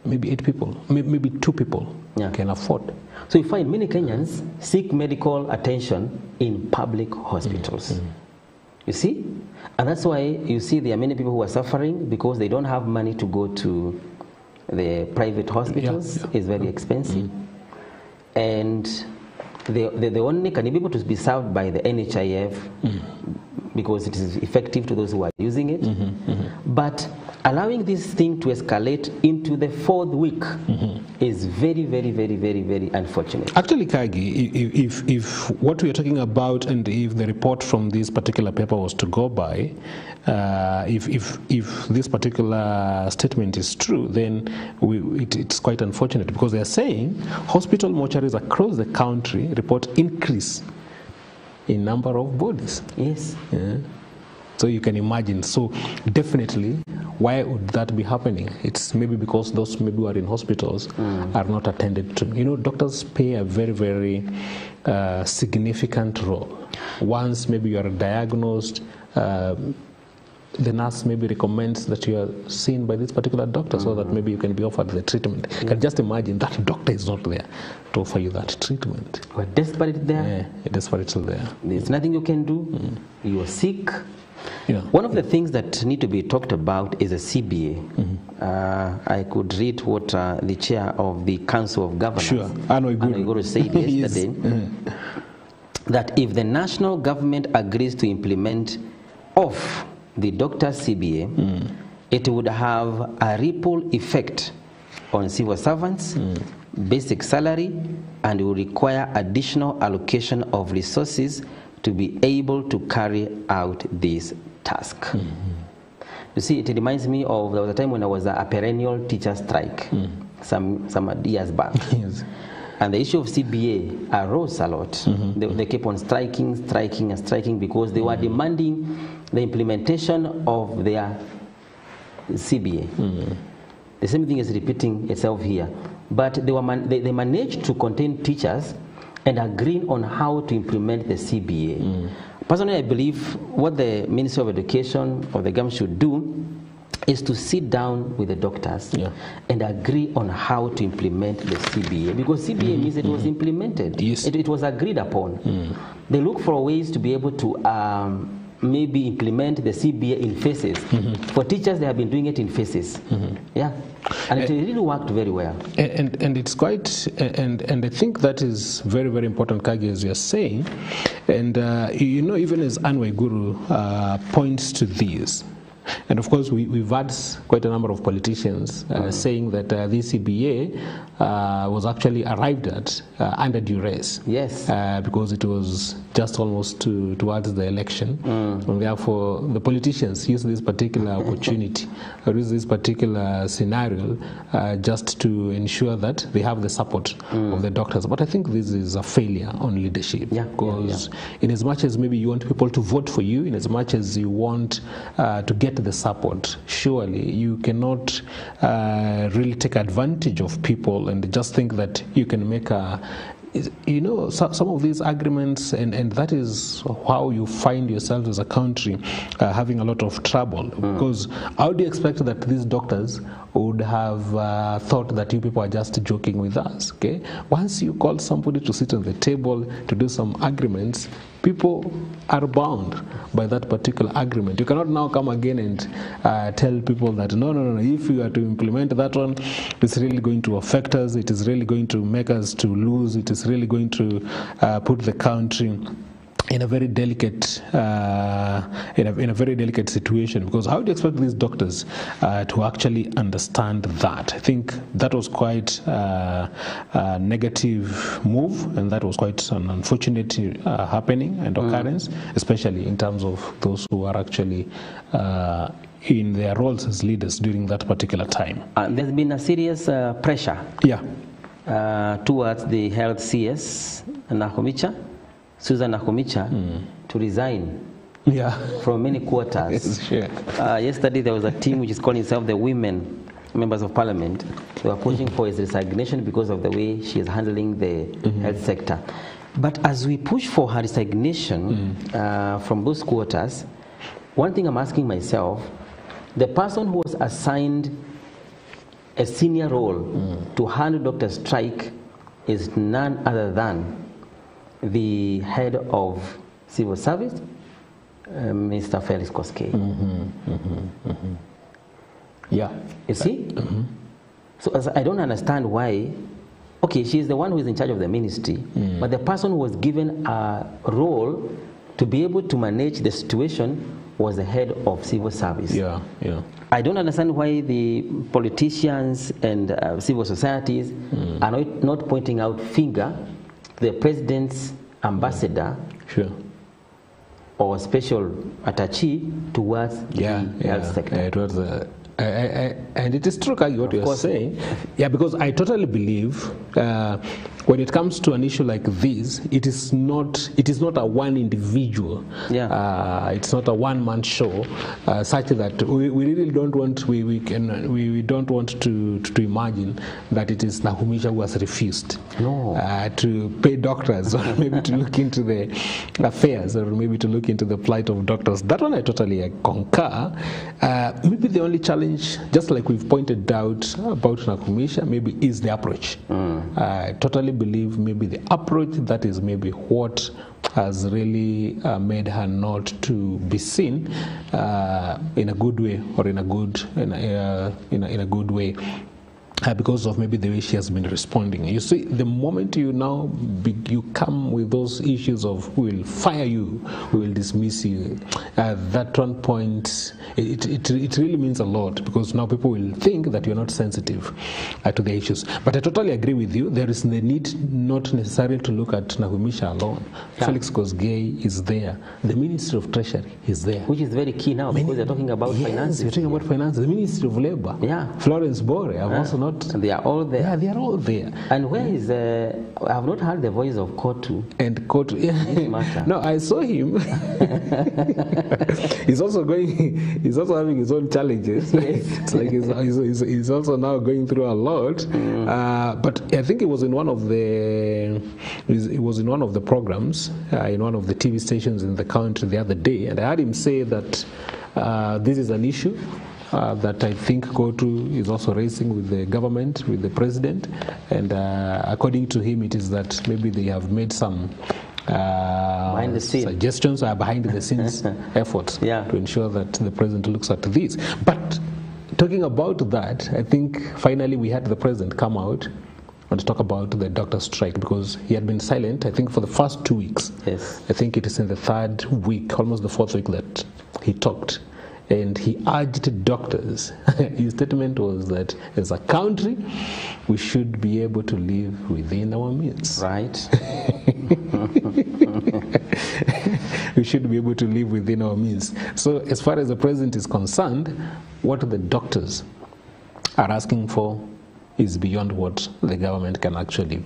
maybe 8 people, maybe 2 people can afford. So you find many Kenyans seek medical attention in public hospitals. You see? And that's why you see there are many people who are suffering because they don't have money to go to the private hospitals. It's very expensive. And they only can be able to be served by the NHIF because it is effective to those who are using it. But allowing this thing to escalate into the 4th week is very, very, very, very, very unfortunate. Actually, Kagi, if what we are talking about and if the report from this particular paper was to go by, if this particular statement is true, then it's quite unfortunate because they are saying hospital mortuaries across the country report increase in number of bodies. Yes. Yeah. So you can imagine. So definitely, why would that be happening? It's maybe because those maybe who are in hospitals are not attended to. You know, doctors play a very, very significant role. Once maybe you are diagnosed, the nurse maybe recommends that you are seen by this particular doctor so that maybe you can be offered the treatment. You can just imagine that doctor is not there to offer you that treatment. You're desperate there. Yeah, desperate there. There's nothing you can do. You are sick. One of the things that need to be talked about is a CBA. I could read what the chair of the Council of Governors, Anno Iguru, said yesterday, that if the national government agrees to implement off the doctor's CBA, it would have a ripple effect on civil servants, basic salary, and will require additional allocation of resources to be able to carry out this task. You see, it reminds me of there was a time when there was a perennial teacher strike some years back. And the issue of CBA arose a lot. They kept on striking because they were demanding the implementation of their CBA. The same thing is repeating itself here. But they managed to contain teachers and agree on how to implement the CBA. Personally, I believe what the Ministry of Education or the government should do is to sit down with the doctors and agree on how to implement the CBA, because CBA means it was implemented. It was agreed upon. They look for ways to be able to maybe implement the CBA in phases. For teachers, they have been doing it in phases. And it really worked very well. And it's quite, and I think that is very, very important, Kagi, as you're saying. And you know, even as Anno Iguru points to this, and of course, we've had quite a number of politicians saying that the CBA was actually arrived at under duress. Because it was just almost towards the election. And therefore, the politicians use this particular opportunity, or use this particular scenario just to ensure that they have the support of the doctors. But I think this is a failure on leadership. Because in as much as maybe you want people to vote for you, in as much as you want to get the support, surely you cannot really take advantage of people and just think that you can make you know, some of these agreements, and that is how you find yourself as a country having a lot of trouble. Because how do you expect that these doctors would have thought that you people are just joking with us. Okay, once you call somebody to sit on the table to do some agreements, people are bound by that particular agreement. You cannot now come again and tell people that no, if you are to implement that one, it's really going to affect us, it is really going to make us to lose, it is really going to put the country in a very delicate in a very delicate situation. Because how do you expect these doctors to actually understand that? I think that was quite a negative move, and that was quite an unfortunate happening and occurrence, especially in terms of those who are actually in their roles as leaders during that particular time. There's been a serious pressure towards the health CS Nakhumicha, Susan Nakhumicha, to resign from many quarters. Yesterday there was a team which is calling itself the Women Members of Parliament. They were pushing for his resignation because of the way she is handling the health sector. But as we push for her resignation from those quarters, one thing I'm asking myself, the person who was assigned a senior role to handle Dr. Strike is none other than the head of civil service, Mr. Felix Koskei. Yeah. You see? So as I don't understand why, okay, she's the one who is in charge of the ministry, but the person who was given a role to be able to manage the situation was the head of civil service. I don't understand why the politicians and civil societies are not pointing out finger to the president's ambassador or special attaché towards the health sector. It was and it is true, Kagi, what you're saying. Yeah, because I totally believe when it comes to an issue like this, it is not a one individual. It's not a one-man show, such that we really don't want we don't want to imagine that it is Nakhumicha who has refused to pay doctors, or maybe to look into the affairs, or maybe to look into the plight of doctors. That one I totally concur. Maybe the only challenge, just like we've pointed out about Nakhumicha, maybe is the approach. I totally believe maybe the approach, that is maybe what has really made her not to be seen in a good way, or in a good way. Because of maybe the way she has been responding. You see, the moment you now you come with those issues of we will fire you, we will dismiss you, that one point, it really means a lot, because now people will think that you're not sensitive to the issues. But I totally agree with you. There is the need not necessarily to look at Nakhumicha alone. Felix Koskei is there. The Ministry of Treasury is there. Which is very key now, because they're talking about finances. We're talking about finance. The Ministry of Labor. Florence Bore. I've also not. They are all there. Yeah, they are all there. And where is I have not heard the voice of Kotu. And Kotu, no, I saw him. He's also having his own challenges. It's like he's also now going through a lot. But I think it was in one of the programs, in one of the TV stations in the country the other day, and I heard him say that this is an issue that I think Kotu is also raising with the government, with the president, and according to him, it is that maybe they have made some behind the suggestions behind the scenes efforts to ensure that the president looks at this. But talking about that, I think finally we had the president come out and talk about the doctor strike, because he had been silent, I think, for the first 2 weeks. I think it is in the third week, almost the fourth week, that he talked. And he urged doctors. His statement was that as a country, we should be able to live within our means. Right. We should be able to live within our means. So as far as the president is concerned, what the doctors are asking for is beyond what the government can actually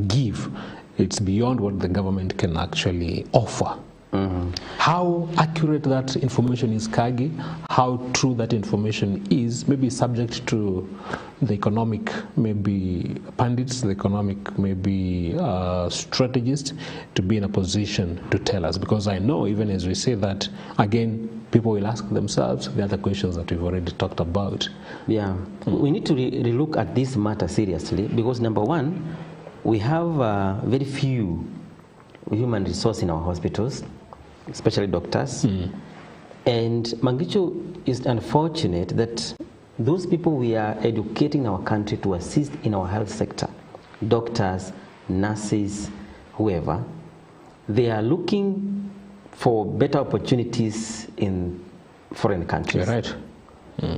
give. It's beyond what the government can actually offer. How accurate that information is, Kagi, how true that information is, maybe subject to the economic, maybe pundits, the economic, maybe strategists, to be in a position to tell us. Because I know, even as we say that, again, people will ask themselves the other questions that we've already talked about. Yeah, we need to relook at this matter seriously, because number one, we have very few human resource in our hospitals, especially doctors. And Mangicho is unfortunate that those people we are educating in our country to assist in our health sector, doctors, nurses, whoever, they are looking for better opportunities in foreign countries. You're right.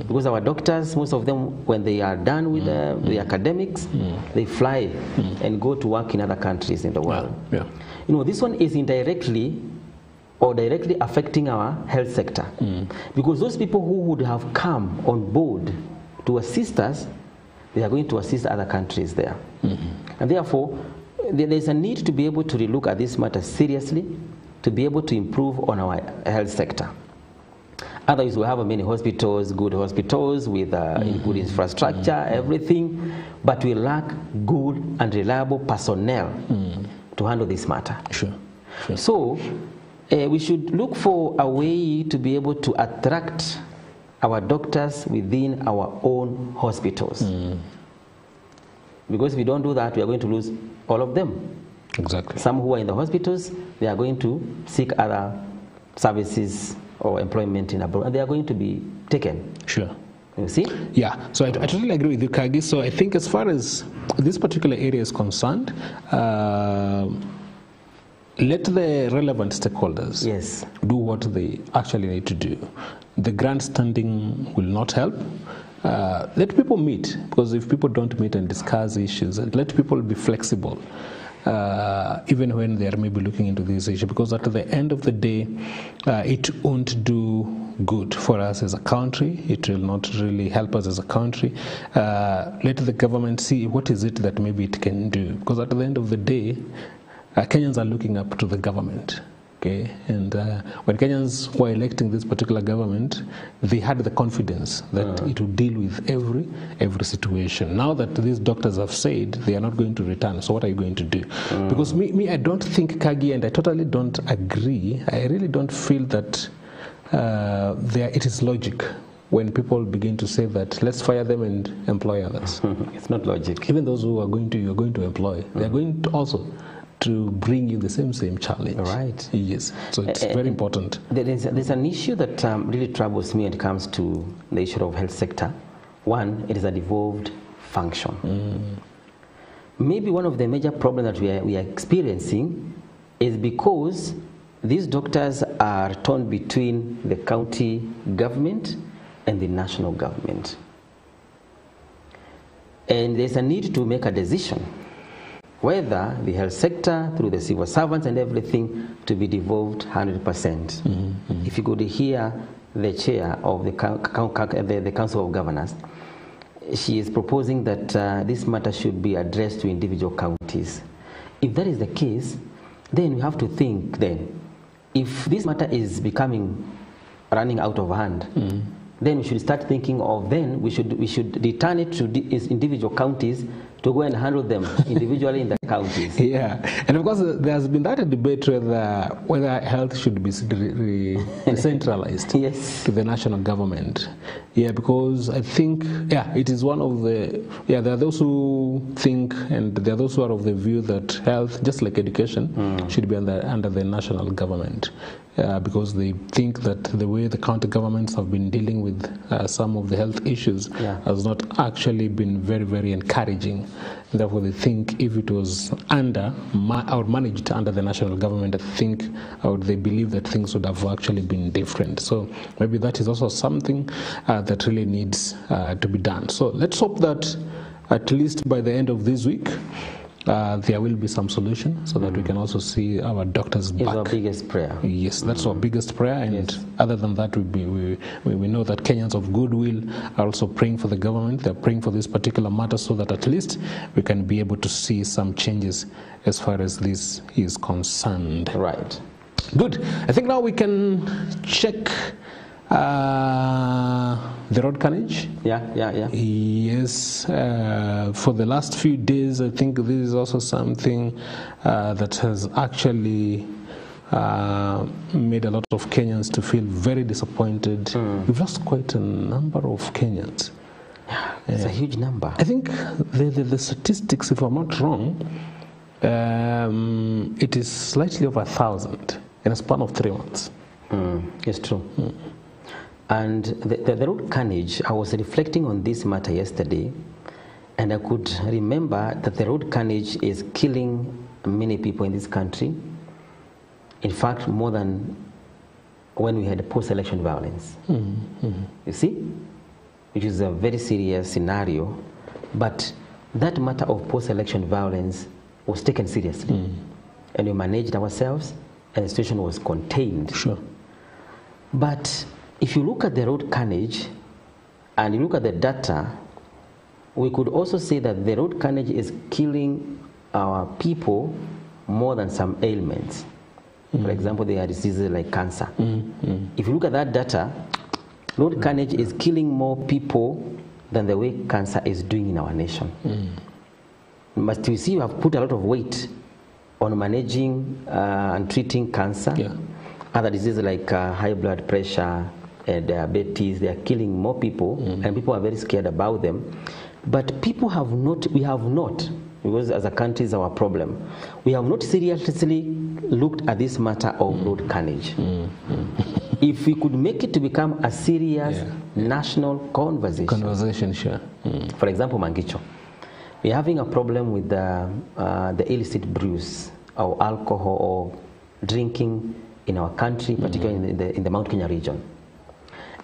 Because our doctors, most of them, when they are done with the academics, they fly and go to work in other countries in the world. Yeah. You know, this one is indirectly or directly affecting our health sector. Because those people who would have come on board to assist us, they are going to assist other countries there. And therefore, there is a need to be able to relook at this matter seriously, to be able to improve on our health sector. Otherwise, we have many hospitals, good hospitals with good infrastructure, everything, but we lack good and reliable personnel to handle this matter. Sure. So, we should look for a way to be able to attract our doctors within our own hospitals. Because if we don't do that, we are going to lose all of them. Exactly. Some who are in the hospitals, they are going to seek other services or employment in abroad, and they are going to be taken. Sure. You see? Yeah, so I totally agree with you, Kagi. So I think as far as this particular area is concerned, let the relevant stakeholders do what they actually need to do. The grandstanding will not help. Let people meet, because if people don't meet and discuss issues, let people be flexible. Even when they are maybe looking into this issue, because at the end of the day, it won't do good for us as a country. It will not really help us as a country. Let the government see what is it that maybe it can do, because at the end of the day, Kenyans are looking up to the government. Okay, and when Kenyans were electing this particular government, they had the confidence that it would deal with every situation. Now that these doctors have said they are not going to return, so what are you going to do? Because me, I don't think, Kagi, and I totally don't agree. I really don't feel that it is logic when people begin to say that let's fire them and employ others. It's not logic. Even those who are going to employ, they are going to also to bring you the same challenge. Right. Yes. So it's very important. There's an issue that really troubles me when it comes to the issue of health sector. One, it is a devolved function. Maybe one of the major problems that we are experiencing is because these doctors are torn between the county government and the national government. And there's a need to make a decision whether the health sector, through the civil servants and everything, to be devolved 100%. If you go to hear the chair of the Council of Governors, she is proposing that this matter should be addressed to individual counties. If that is the case, then we have to think then, if this matter is running out of hand, then we should start thinking of we should return it to individual counties to go and handle them individually in the counties. Yeah, and of course there has been that debate whether health should be decentralized to the national government. Yeah, because I think, it is one of the, there are those who think, and there are those who are of the view that health, just like education, should be under the national government. Because they think that the way the county governments have been dealing with some of the health issues has not actually been very, very encouraging. And therefore, they think if it was managed under the national government, they believe that things would have actually been different. So maybe that is also something that really needs to be done. So let's hope that at least by the end of this week, there will be some solution so that we can also see our doctors back. It's our biggest prayer. Yes, that's our biggest prayer. And other than that, we know that Kenyans of goodwill are also praying for the government. They're praying for this particular matter so that at least we can be able to see some changes as far as this is concerned. Right. Good. I think now we can check the road carnage. Yeah. Yes. For the last few days, I think this is also something that has actually made a lot of Kenyans to feel very disappointed. We've lost quite a number of Kenyans. It's a huge number. I think the statistics, if I'm not wrong, it is slightly over 1,000 in a span of 3 months. It's true. And the road carnage, I was reflecting on this matter yesterday, and I could remember that the road carnage is killing many people in this country. In fact, more than when we had post-election violence. You see? Which is a very serious scenario. But that matter of post-election violence was taken seriously. And we managed ourselves, and the situation was contained. Sure. But if you look at the road carnage, and you look at the data, we could also say that the road carnage is killing our people more than some ailments. For example, there are diseases like cancer. If you look at that data, road carnage is killing more people than the way cancer is doing in our nation. But you see, you have put a lot of weight on managing and treating cancer. Other diseases like high blood pressure, diabetes, they are killing more people, and people are very scared about them. But people have not, we have not, because as a country is our problem, we have not seriously looked at this matter of road carnage. If we could make it to become a serious national conversation. Sure. For example, Mangicho, we're having a problem with the illicit brews or alcohol or drinking in our country, particularly in the Mount Kenya region.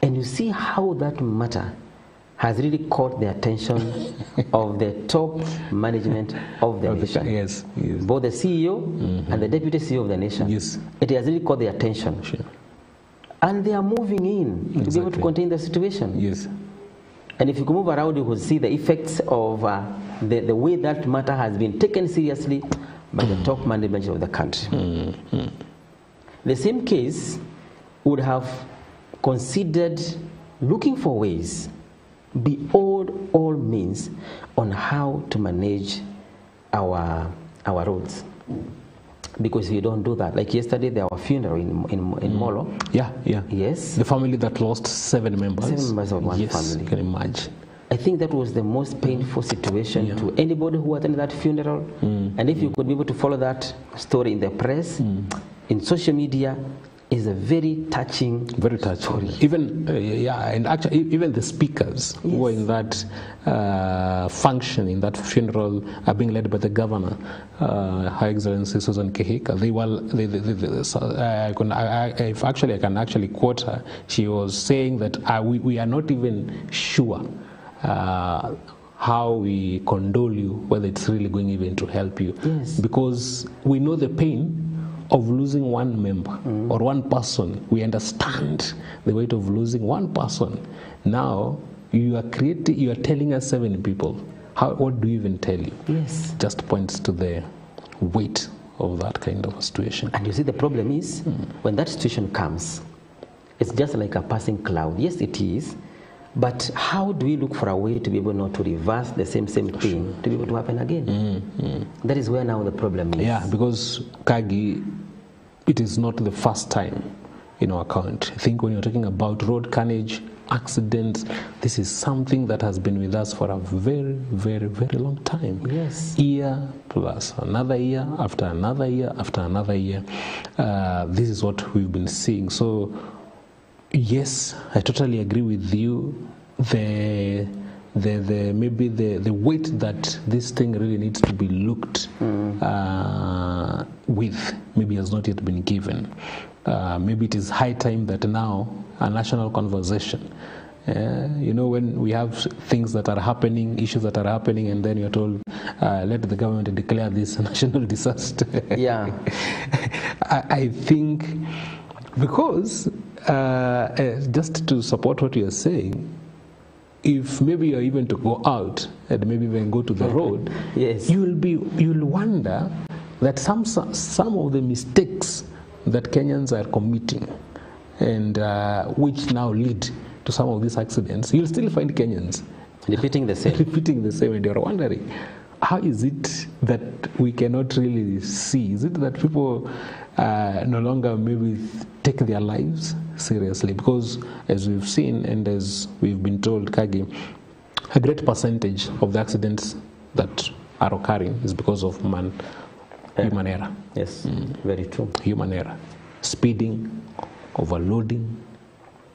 And you see how that matter has really caught the attention of the top management of the nation. Yes. Both the CEO and the deputy CEO of the nation. Yes. It has really caught the attention. Sure. And they are moving in to be able to contain the situation. Yes. And if you could move around, you could see the effects of the way that matter has been taken seriously by the top management of the country. The same case would have considered looking for ways beyond all means on how to manage our roads. Because if you don't do that, like yesterday there was a funeral in Molo. Yeah. Yes. The family that lost 7 members. 7 members of one yes, family. You can imagine. I think that was the most painful situation to anybody who attended that funeral. And if you could be able to follow that story in the press, in social media, is a very touching story. Even and actually even the speakers who were in that function, in that funeral, are being led by the governor, Her Excellency Susan Kehika. If actually I can actually quote her, she was saying that we are not even sure how we condole you, whether it's really going even to help you, because we know the pain of losing one member or one person. We understand the weight of losing one person. Now you are telling us 7 people. What do we even tell you? Yes. Just points to the weight of that kind of a situation. And you see, the problem is when that situation comes, it's just like a passing cloud. Yes, it is. But how do we look for a way to be able not to reverse the same thing to be able to happen again? That is where now the problem is. Yeah, because Kagi, it is not the first time in our country. I think when you're talking about road carnage, accidents, this is something that has been with us for a very, very, very long time. Yes. Year plus another year, after another year, after another year. This is what we've been seeing. So, yes, I totally agree with you. Maybe the weight that this thing really needs to be looked with maybe has not yet been given. Maybe it is high time that now a national conversation. When we have things that are happening, issues that are happening, and then you're told, let the government declare this a national disaster. Yeah. I think because just to support what you're saying, if maybe you're even to go out and maybe even go to the road, yes, you'll wonder that some of the mistakes that Kenyans are committing, and which now lead to some of these accidents, you'll still find Kenyans repeating the same. Repeating the same, and you're wondering, how is it that we cannot really see? Is it that people no longer maybe take their lives seriously? Because as we've seen and as we've been told, Kagi, a great percentage of the accidents that are occurring is because of human error. Yes, very true. Human error. Speeding, overloading,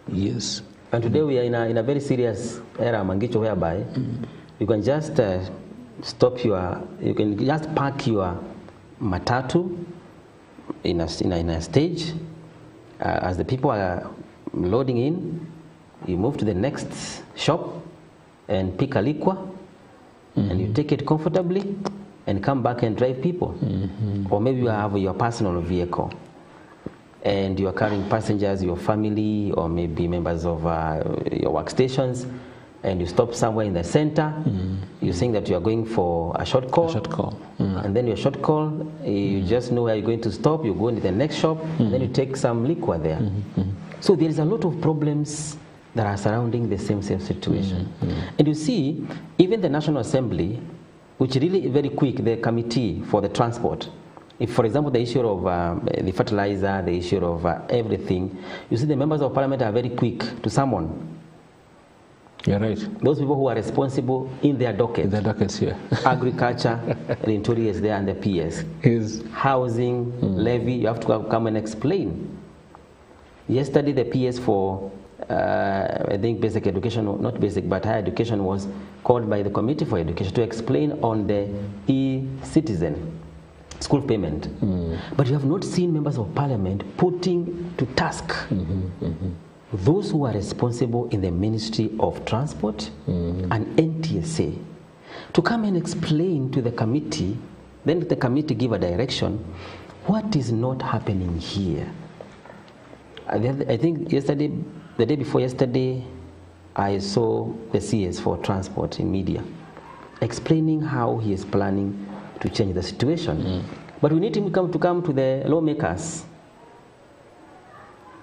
yes. And today we are in a very serious era, Mangicho, whereby you can just you can just park your matatu in a stage. As the people are loading in, you move to the next shop and pick a liquor, and you take it comfortably and come back and drive people. Or maybe you have your personal vehicle and you are carrying passengers, your family, or maybe members of your workstations, and you stop somewhere in the center. You think that you are going for a short call. And then your short call, you just know where you're going to stop, you go into the next shop, then you take some liquor there. So there is a lot of problems that are surrounding the same situation. And you see, even the National Assembly, which really very quick, the committee for the transport, if, for example, the issue of the fertilizer, the issue of everything, you see the members of parliament are very quick to summon. You're right. Those people who are responsible in their docket. In their dockets, yeah. Agriculture, the interior is there, and the PS. Housing, levy, you have to come and explain. Yesterday, the PS for, I think, basic education, not basic, but higher education was called by the Committee for Education to explain on the e-citizen school payment. But you have not seen members of parliament putting to task those who are responsible in the Ministry of Transport and NTSA to come and explain to the committee, then the committee give a direction, what is not happening here. I think yesterday, the day before yesterday, I saw the CS for transport in media explaining how he is planning to change the situation. But we need him to come to the lawmakers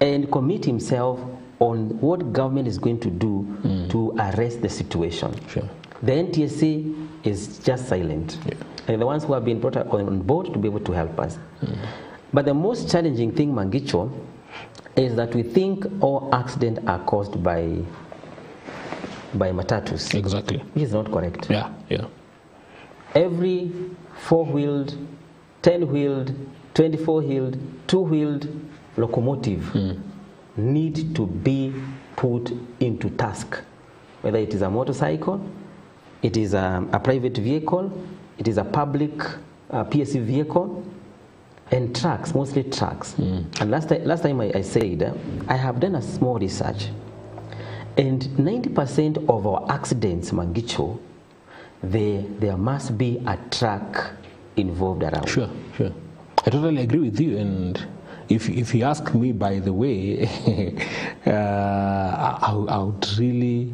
and commit himself on what government is going to do to arrest the situation. Sure. The NTSA is just silent. And the ones who have been brought on board to be able to help us. But the most challenging thing, Mangicho, is that we think all accidents are caused by matatus. Exactly. Which is not correct. Yeah. Every 4-wheeled, 10-wheeled, 24-wheeled, 2-wheeled locomotive need to be put into task. Whether it is a motorcycle, it is a private vehicle, it is a public PSU vehicle, and trucks, mostly trucks. And last time I said, I have done a small research, and 90% of our accidents, Mangicho, there must be a truck involved around. Sure. I totally agree with you. And if you ask me, by the way, I would really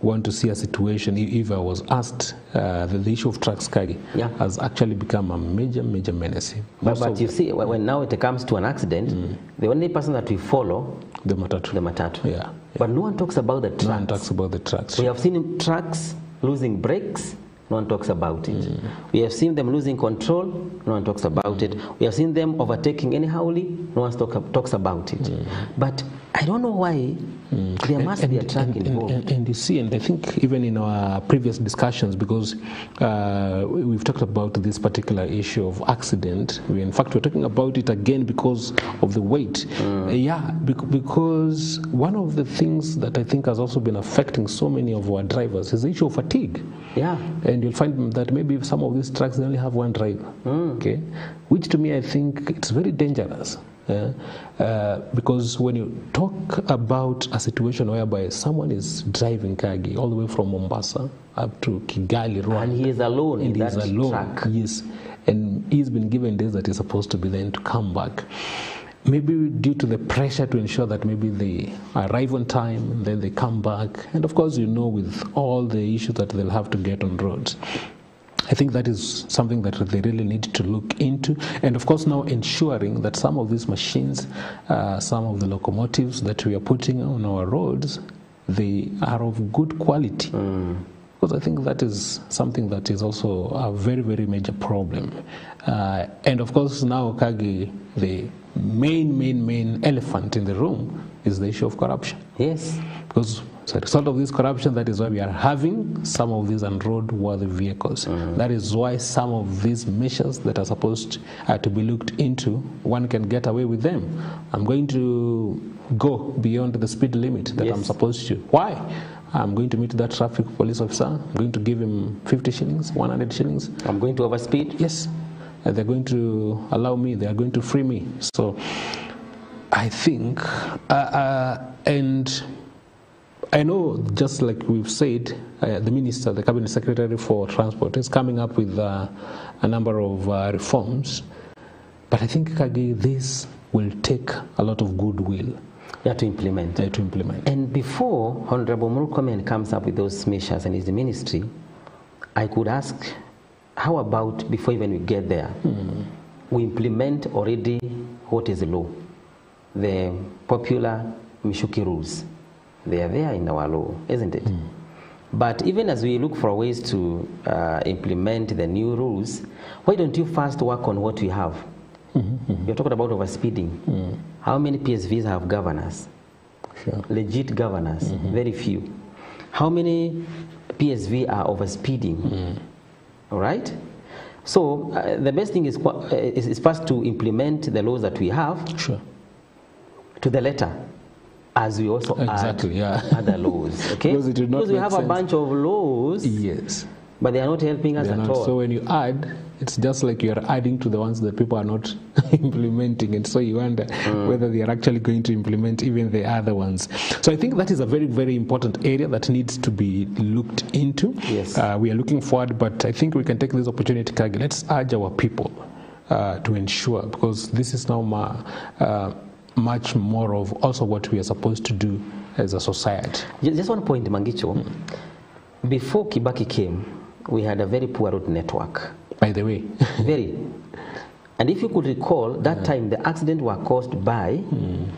want to see a situation, if I was asked, the issue of trucks, Kagi, has actually become a major menace. But you see, when now it comes to an accident, the only person that we follow, the matatu. Yeah. But no one talks about the trucks. No one talks about the trucks. We have seen trucks losing brakes. No one talks about it. We have seen them losing control. No one talks about it. We have seen them overtaking anyhowly. No one talks about it. But I don't know why there must be a truck involved. And you see, and I think even in our previous discussions, because we've talked about this particular issue of accident. In fact, we're talking about it again because of the weight. Because one of the things that I think has also been affecting so many of our drivers is the issue of fatigue. And you'll find that maybe some of these trucks, they only have one driver, okay? Which to me, I think it's very dangerous. Because when you talk about a situation whereby someone is driving Kagi all the way from Mombasa up to Kigali, Rwanda, and he is alone in that truck. Yes, and he's been given days that he's supposed to be there to come back. Maybe due to the pressure to ensure that maybe they arrive on time, and then they come back. And of course, with all the issues that they'll have to get on roads. I think that is something that they really need to look into. And of course now ensuring that some of these machines, some of the locomotives that we are putting on our roads, they are of good quality. Because I think that is something that is also a very, very major problem. And of course now, Kagi, the main elephant in the room is the issue of corruption. Yes. Because as a result of this corruption, that is why we are having some of these unroadworthy vehicles. That is why some of these measures that are supposed to be looked into, one can get away with them. I'm going to go beyond the speed limit that I'm supposed to. Why? I'm going to meet that traffic police officer. I'm going to give him 50 shillings, 100 shillings. I'm going to overspeed? Yes. They're going to allow me. They are going to free me. So I think, and I know, just like we've said, the minister, the cabinet secretary for transport, is coming up with a number of reforms. But I think, Kagi, this will take a lot of goodwill. To implement. To implement. And before Honorable Murkomen comes up with those measures and his ministry, I could ask, how about before even we get there, we implement already what is the law, the popular Mishuki rules. They are there in our law, isn't it? But even as we look for ways to implement the new rules, why don't you first work on what we have? You're talking about overspeeding. How many PSVs have governors? Legit governors? Very few. How many PSV are overspeeding? All right? So the best thing is first to implement the laws that we have to the letter, as we also add other laws. Okay? Because we have a bunch of laws. Yes. But they are not helping us at all. So when you add, it's just like you are adding to the ones that people are not implementing, and so you wonder whether they are actually going to implement even the other ones. So I think that is a very, very important area that needs to be looked into. Yes. We are looking forward, but I think we can take this opportunity, Kagi. Let's urge our people to ensure, because this is now much more of also what we are supposed to do as a society. Just one point, Mangicho. Before Kibaki came, we had a very poor road network. By the way. Very. And if you could recall, that time the accidents were caused by,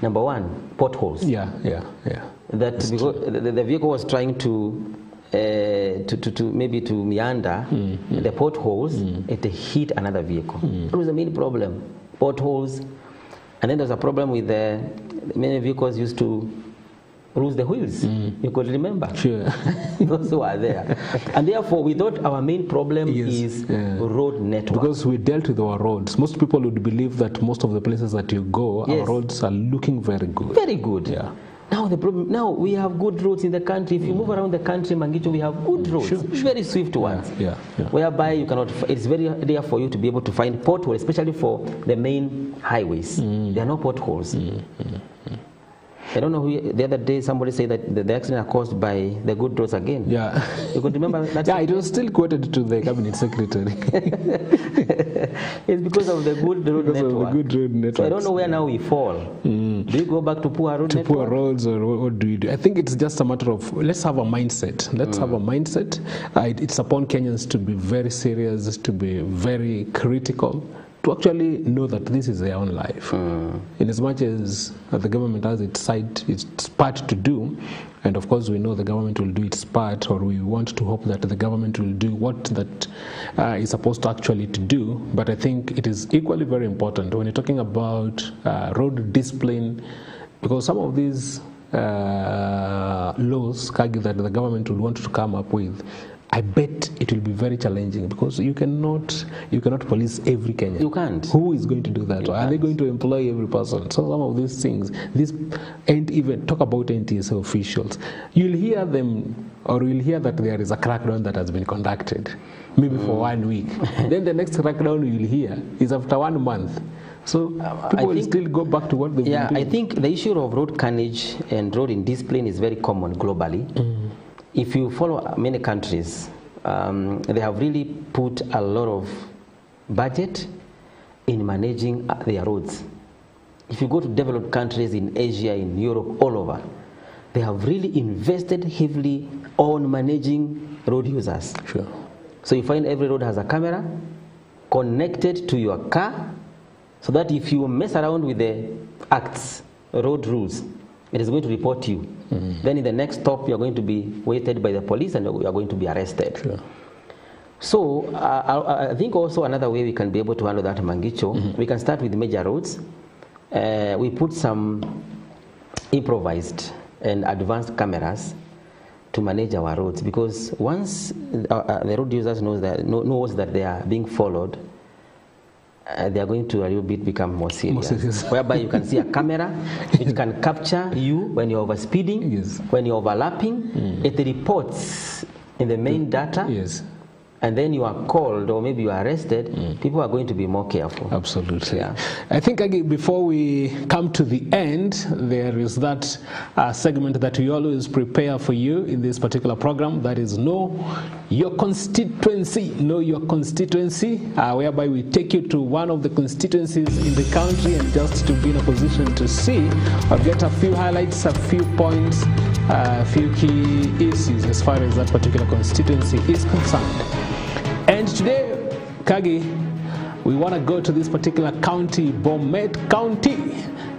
number one, potholes. That because the vehicle was trying to maybe to meander the potholes, it hit another vehicle. It was the main problem. Potholes. And then there's a problem with many vehicles used to lose the wheels. You could remember. Those who are there. And therefore, we thought our main problem is road network. Because we dealt with our roads. Most people would believe that most of the places that you go, our roads are looking very good. Very good. Now the problem. Now we have good roads in the country. If you move around the country, Mangicho, we have good roads, very swift ones. Whereby you cannot. It's very rare for you to be able to find potholes, especially for the main highways. There are no potholes. I don't know who, the other day somebody said that the accident are caused by the good roads again. You could remember that? It was still quoted to the cabinet secretary. It's because of the good road network. So I don't know where now we fall. Do you go back to poor road network? Poor roads, or what do you do? I think it's just a matter of, let's have a mindset. Let's have a mindset. It's upon Kenyans to be very serious, to be very critical, to actually know that this is their own life. In as much as the government has its part to do, and of course we know the government will do its part, or we want to hope that the government will do what that is supposed to actually to do, but I think it is equally very important when you're talking about road discipline, because some of these laws, Kagi, that the government will want to come up with, I bet it will be very challenging, because you cannot police every Kenyan. You can't. Who is going to do that? Are they going to employ every person? So some of these things, and even talk about NTSA officials, you'll hear them, or you'll hear that there is a crackdown that has been conducted, maybe for 1 week. Then the next crackdown you'll hear is after 1 month. So people will still go back to what they've been doing. I think the issue of road carnage and road indiscipline is very common globally. If you follow many countries, they have really put a lot of budget in managing their roads. If you go to developed countries in Asia, in Europe, all over, they have really invested heavily on managing road users. So you find every road has a camera connected to your car, so that if you mess around with the acts, road rules, it is going to report you. Then in the next stop, you are going to be waited by the police and you are going to be arrested. Sure. So I think also another way we can be able to handle that, Mangicho, we can start with major roads. We put some improvised and advanced cameras to manage our roads, because once the road users knows that they are being followed, they are going to a little bit become more serious. Whereby you can see a camera, it can capture you when you're overspeeding, when you're overlapping. It reports in the main data. And then you are called or maybe you are arrested, people are going to be more careful. Absolutely. Yeah. I think before we come to the end, there is that segment that we always prepare for you in this particular program, that is Know Your Constituency. Know Your Constituency, whereby we take you to one of the constituencies in the country and just to be in a position to see or get a few highlights, a few points, a few key issues as far as that particular constituency is concerned. And today, Kagi, we want to go to this particular county, Bomet County.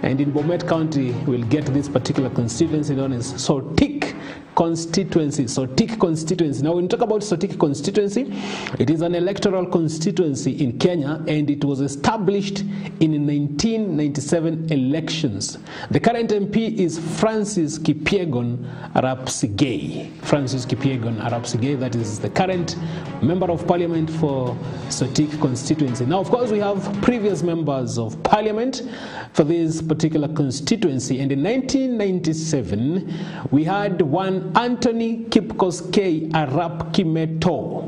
And in Bomet County, we'll get this particular constituency known as Sotik constituency. Sotik constituency. Now, when we talk about Sotik constituency, it is an electoral constituency in Kenya, and it was established in 1997 elections. The current MP is Francis Kipyegon Arap Sigei. Francis Kipyegon Arap Sigei, that is the current member of parliament for Sotik constituency. Now, of course, we have previous members of parliament for this particular constituency, and in 1997, we had one Anthony Kipkoskei Arap Kimeto.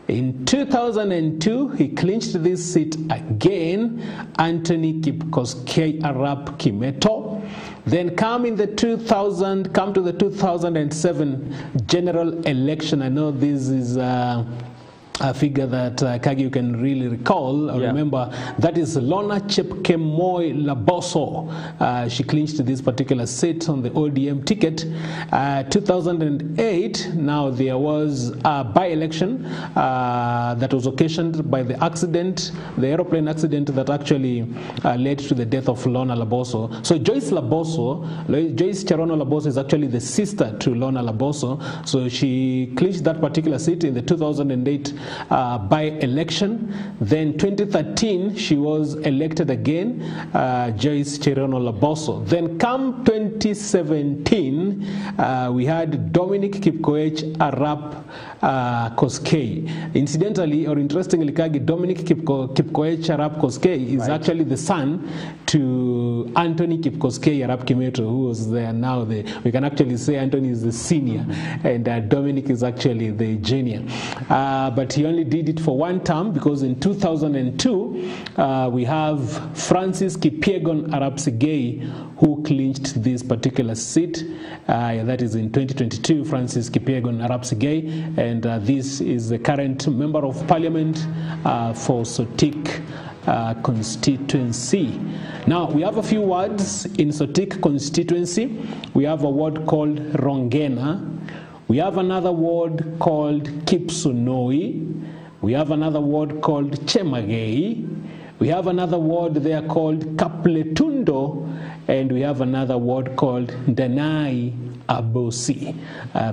In 2002, he clinched this seat again, Anthony Kipkoskei Arap Kimeto. Then come to the 2007 general election. I know this is a figure that Kagi, you can really recall or remember. That is Lona Chepkemoi Laboso. She clinched this particular seat on the ODM ticket. 2008, now there was a by-election that was occasioned by the accident, the aeroplane accident that actually led to the death of Lona Laboso. So Joyce Cherono Laboso is actually the sister to Lona Laboso. So she clinched that particular seat in the 2008 by-election. Then 2013, she was elected again, Joyce Cherono Laboso. Then come 2017, we had Dominic Kipkoech Arap Koskei. Incidentally, or interestingly, Dominic Kipkoech Arap Koskei is actually the son to Anthony Kipkoskei Arap Kimeto, who was there now. We can actually say Anthony is the senior, and Dominic is actually the junior. But he only did it for one term, because in 2002, we have Francis Kipyegon Arap Sigei, who clinched this particular seat. That is in 2022, Francis Kipyegon Arap Sigei, and this is the current member of parliament for Sotik constituency. Now, we have a few words in Sotik constituency. We have a word called Rongena. We have another word called Kipsunoi. We have another word called Chemagei. We have another word there called Kapletundo. And we have another word called Danai Abosi.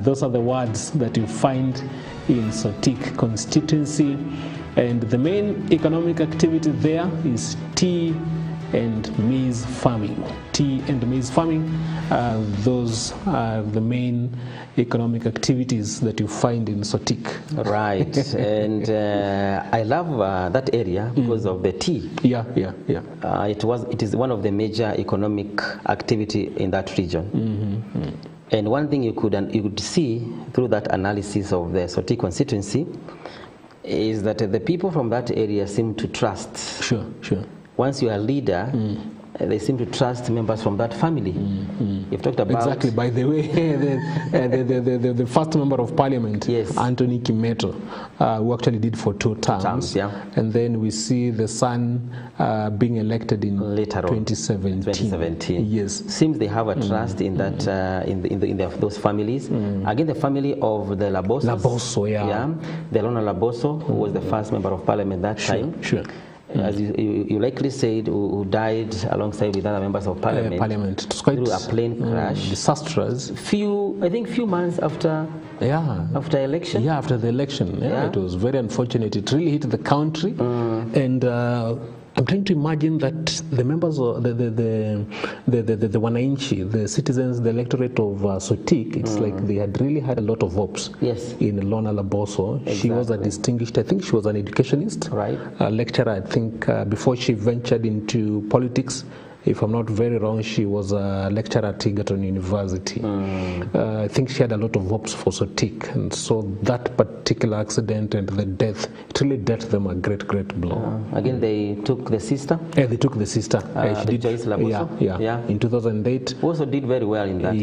Those are the words that you find in Sotik constituency. And the main economic activity there is tea and maize farming. Tea and maize farming, those are the main economic activities that you find in Sotik. Right, and I love that area because of the tea. It is one of the major economic activity in that region. And one thing you could see through that analysis of the Sotik constituency is that the people from that area seem to trust. Sure. Once you are a leader, they seem to trust members from that family. You've talked about... Exactly. By the way, the first member of parliament, yes, Anthony Kimeto, who actually did for 2 terms. Yeah. And then we see the son being elected in later 2017. Yes. Seems they have a trust in that, in those families. Again, the family of the Labosos. Laboso, yeah. The Lona Laboso, who was the first member of parliament that time. Sure. As you likely said, who died alongside with other members of parliament, It was quite through a plane crash. Disastrous. I think few months after election. Yeah, after the election. Yeah, it was very unfortunate. It really hit the country, and I'm trying to imagine that the members of the Wananchi, the citizens, the electorate of Sotik, it's like they had really had a lot of hopes in Lona Laboso. Exactly. She was a distinguished, I think she was an educationist, a lecturer, I think, before she ventured into politics. If I'm not very wrong, she was a lecturer at Egerton University. I think she had a lot of hopes for Sotik, and so that particular accident and the death, it really dealt them a great blow. Again, they took the sister? Yeah, they took the sister. She did Joyce Laboso? Yeah. In 2008. Also did very well in that.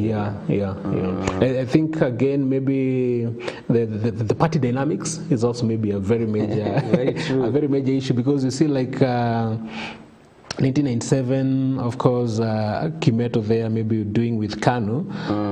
I think, again, maybe the party dynamics is also maybe a very major, a very major issue, because you see, like, 1997, of course, Kimeto there maybe doing with Kanu.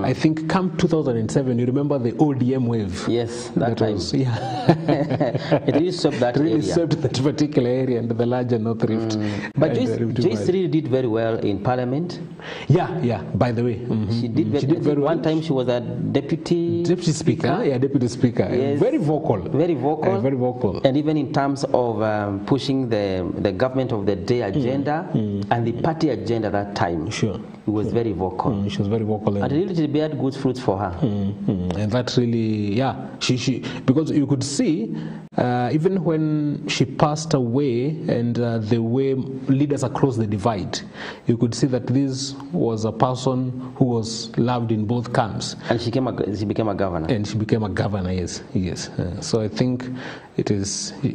I think come 2007, you remember the ODM wave? Yes, that time. Was, it really swept that area. Swept that particular area and the larger North Rift. But Joyce really did very well in Parliament. Yeah, by the way. She did very well. One time she was a deputy speaker. Yeah, deputy speaker. Yes. Very vocal. Very vocal. Very vocal. And even in terms of pushing the government of the day agenda, and the party agenda that time. Sure. It was very vocal. She was very vocal. And it really bear good fruits for her. And that really, she because you could see, even when she passed away and the way leaders across the divide, you could see that this was a person who was loved in both camps. And she became a governor. And she became a governor, yes. So I think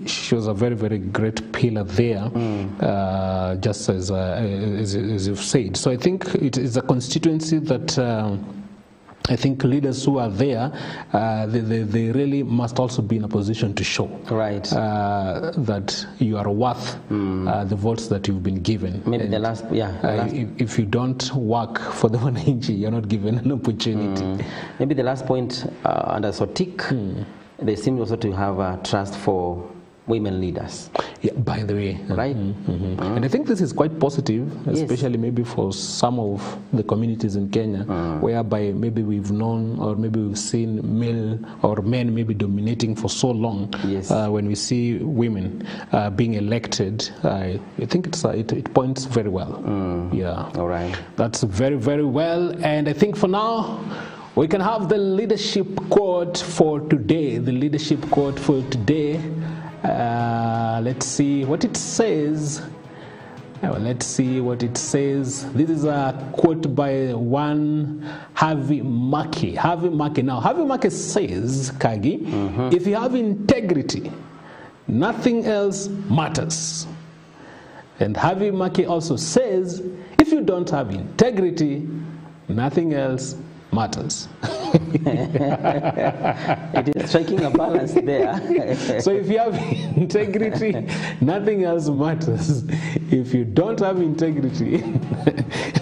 she was a very great pillar there, just as you've said. So I think it is a constituency that I think leaders who are there, they really must also be in a position to show that you are worth the votes that you've been given. Maybe and the last. If you don't work for the Wananchi, you're not given an opportunity. Maybe the last point under Sotik, they seem also to have trust for women leaders. Yeah, by the way. Right? And I think this is quite positive, especially maybe for some of the communities in Kenya, whereby maybe we've known or maybe we've seen men maybe dominating for so long. When we see women being elected, I think it points very well. All right. That's very well. And I think for now, we can have the leadership quote for today. Let's see what it says. This is a quote by one Harvey Mackey. Now, Harvey Mackey says, Kagi, if you have integrity, nothing else matters. And Harvey Mackey also says, if you don't have integrity, nothing else matters. It is striking a balance there. So if you have integrity, nothing else matters. If you don't have integrity,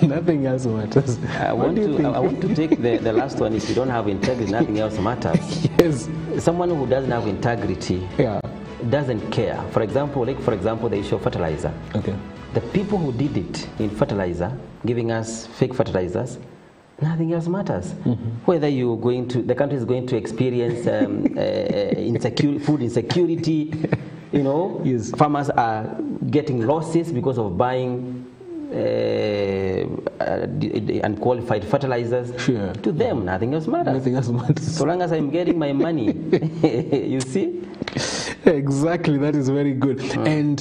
nothing else matters. I want to take the last one. If you don't have integrity, nothing else matters. Yes. Someone who doesn't have integrity doesn't care. For example, the issue of fertilizer. Okay. The people who did it in fertilizer, giving us fake fertilizers, nothing else matters. Whether the country is going to experience food insecurity, farmers are getting losses because of buying unqualified fertilizers. Sure. To them, nothing else matters. Nothing else matters. So long as I'm getting my money. You see? Exactly, that is very good. And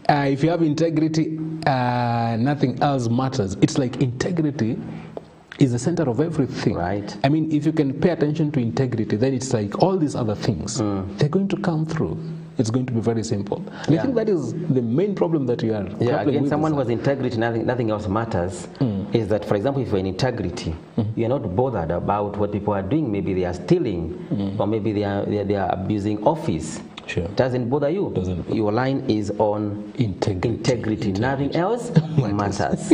if you have integrity, nothing else matters. It's like integrity is the center of everything. Right. I mean, if you can pay attention to integrity, then it's like all these other things, they're going to come through. it's going to be very simple. And I think that is the main problem that you are grappling again, with. someone who has integrity, nothing else matters. Is that, for example, if you're in integrity, you're not bothered about what people are doing. Maybe they are stealing, or maybe they are abusing office. Sure. Doesn't bother you. Your line is on integrity. Nothing else matters.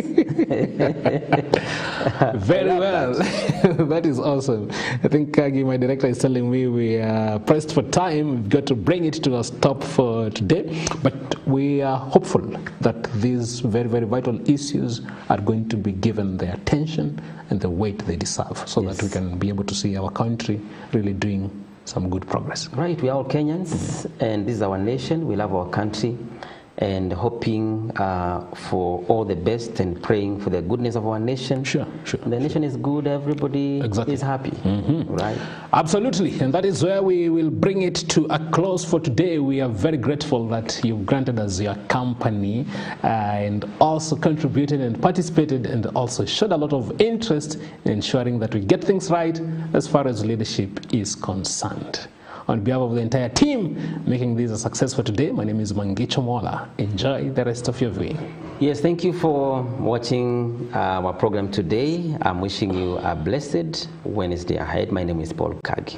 Very well. That is awesome. I think Kagi, my director, is telling me we are pressed for time. We've got to bring it to a stop for today. But we are hopeful that these very, very vital issues are going to be given the attention and the weight they deserve, so that we can be able to see our country really doing some good progress. Right, we are all Kenyans, and this is our nation. We love our country, and hoping for all the best and praying for the goodness of our nation. Sure. The nation is good, everybody is happy. Right? Absolutely, and that is where we will bring it to a close for today. We are very grateful that you've granted us your company and also contributed and participated and also showed a lot of interest in ensuring that we get things right as far as leadership is concerned. On behalf of the entire team making this a success for today, my name is Mangicho Mola. Enjoy the rest of your viewing. Yes, thank you for watching our program today. I'm wishing you a blessed Wednesday ahead. My name is Paul Kagi.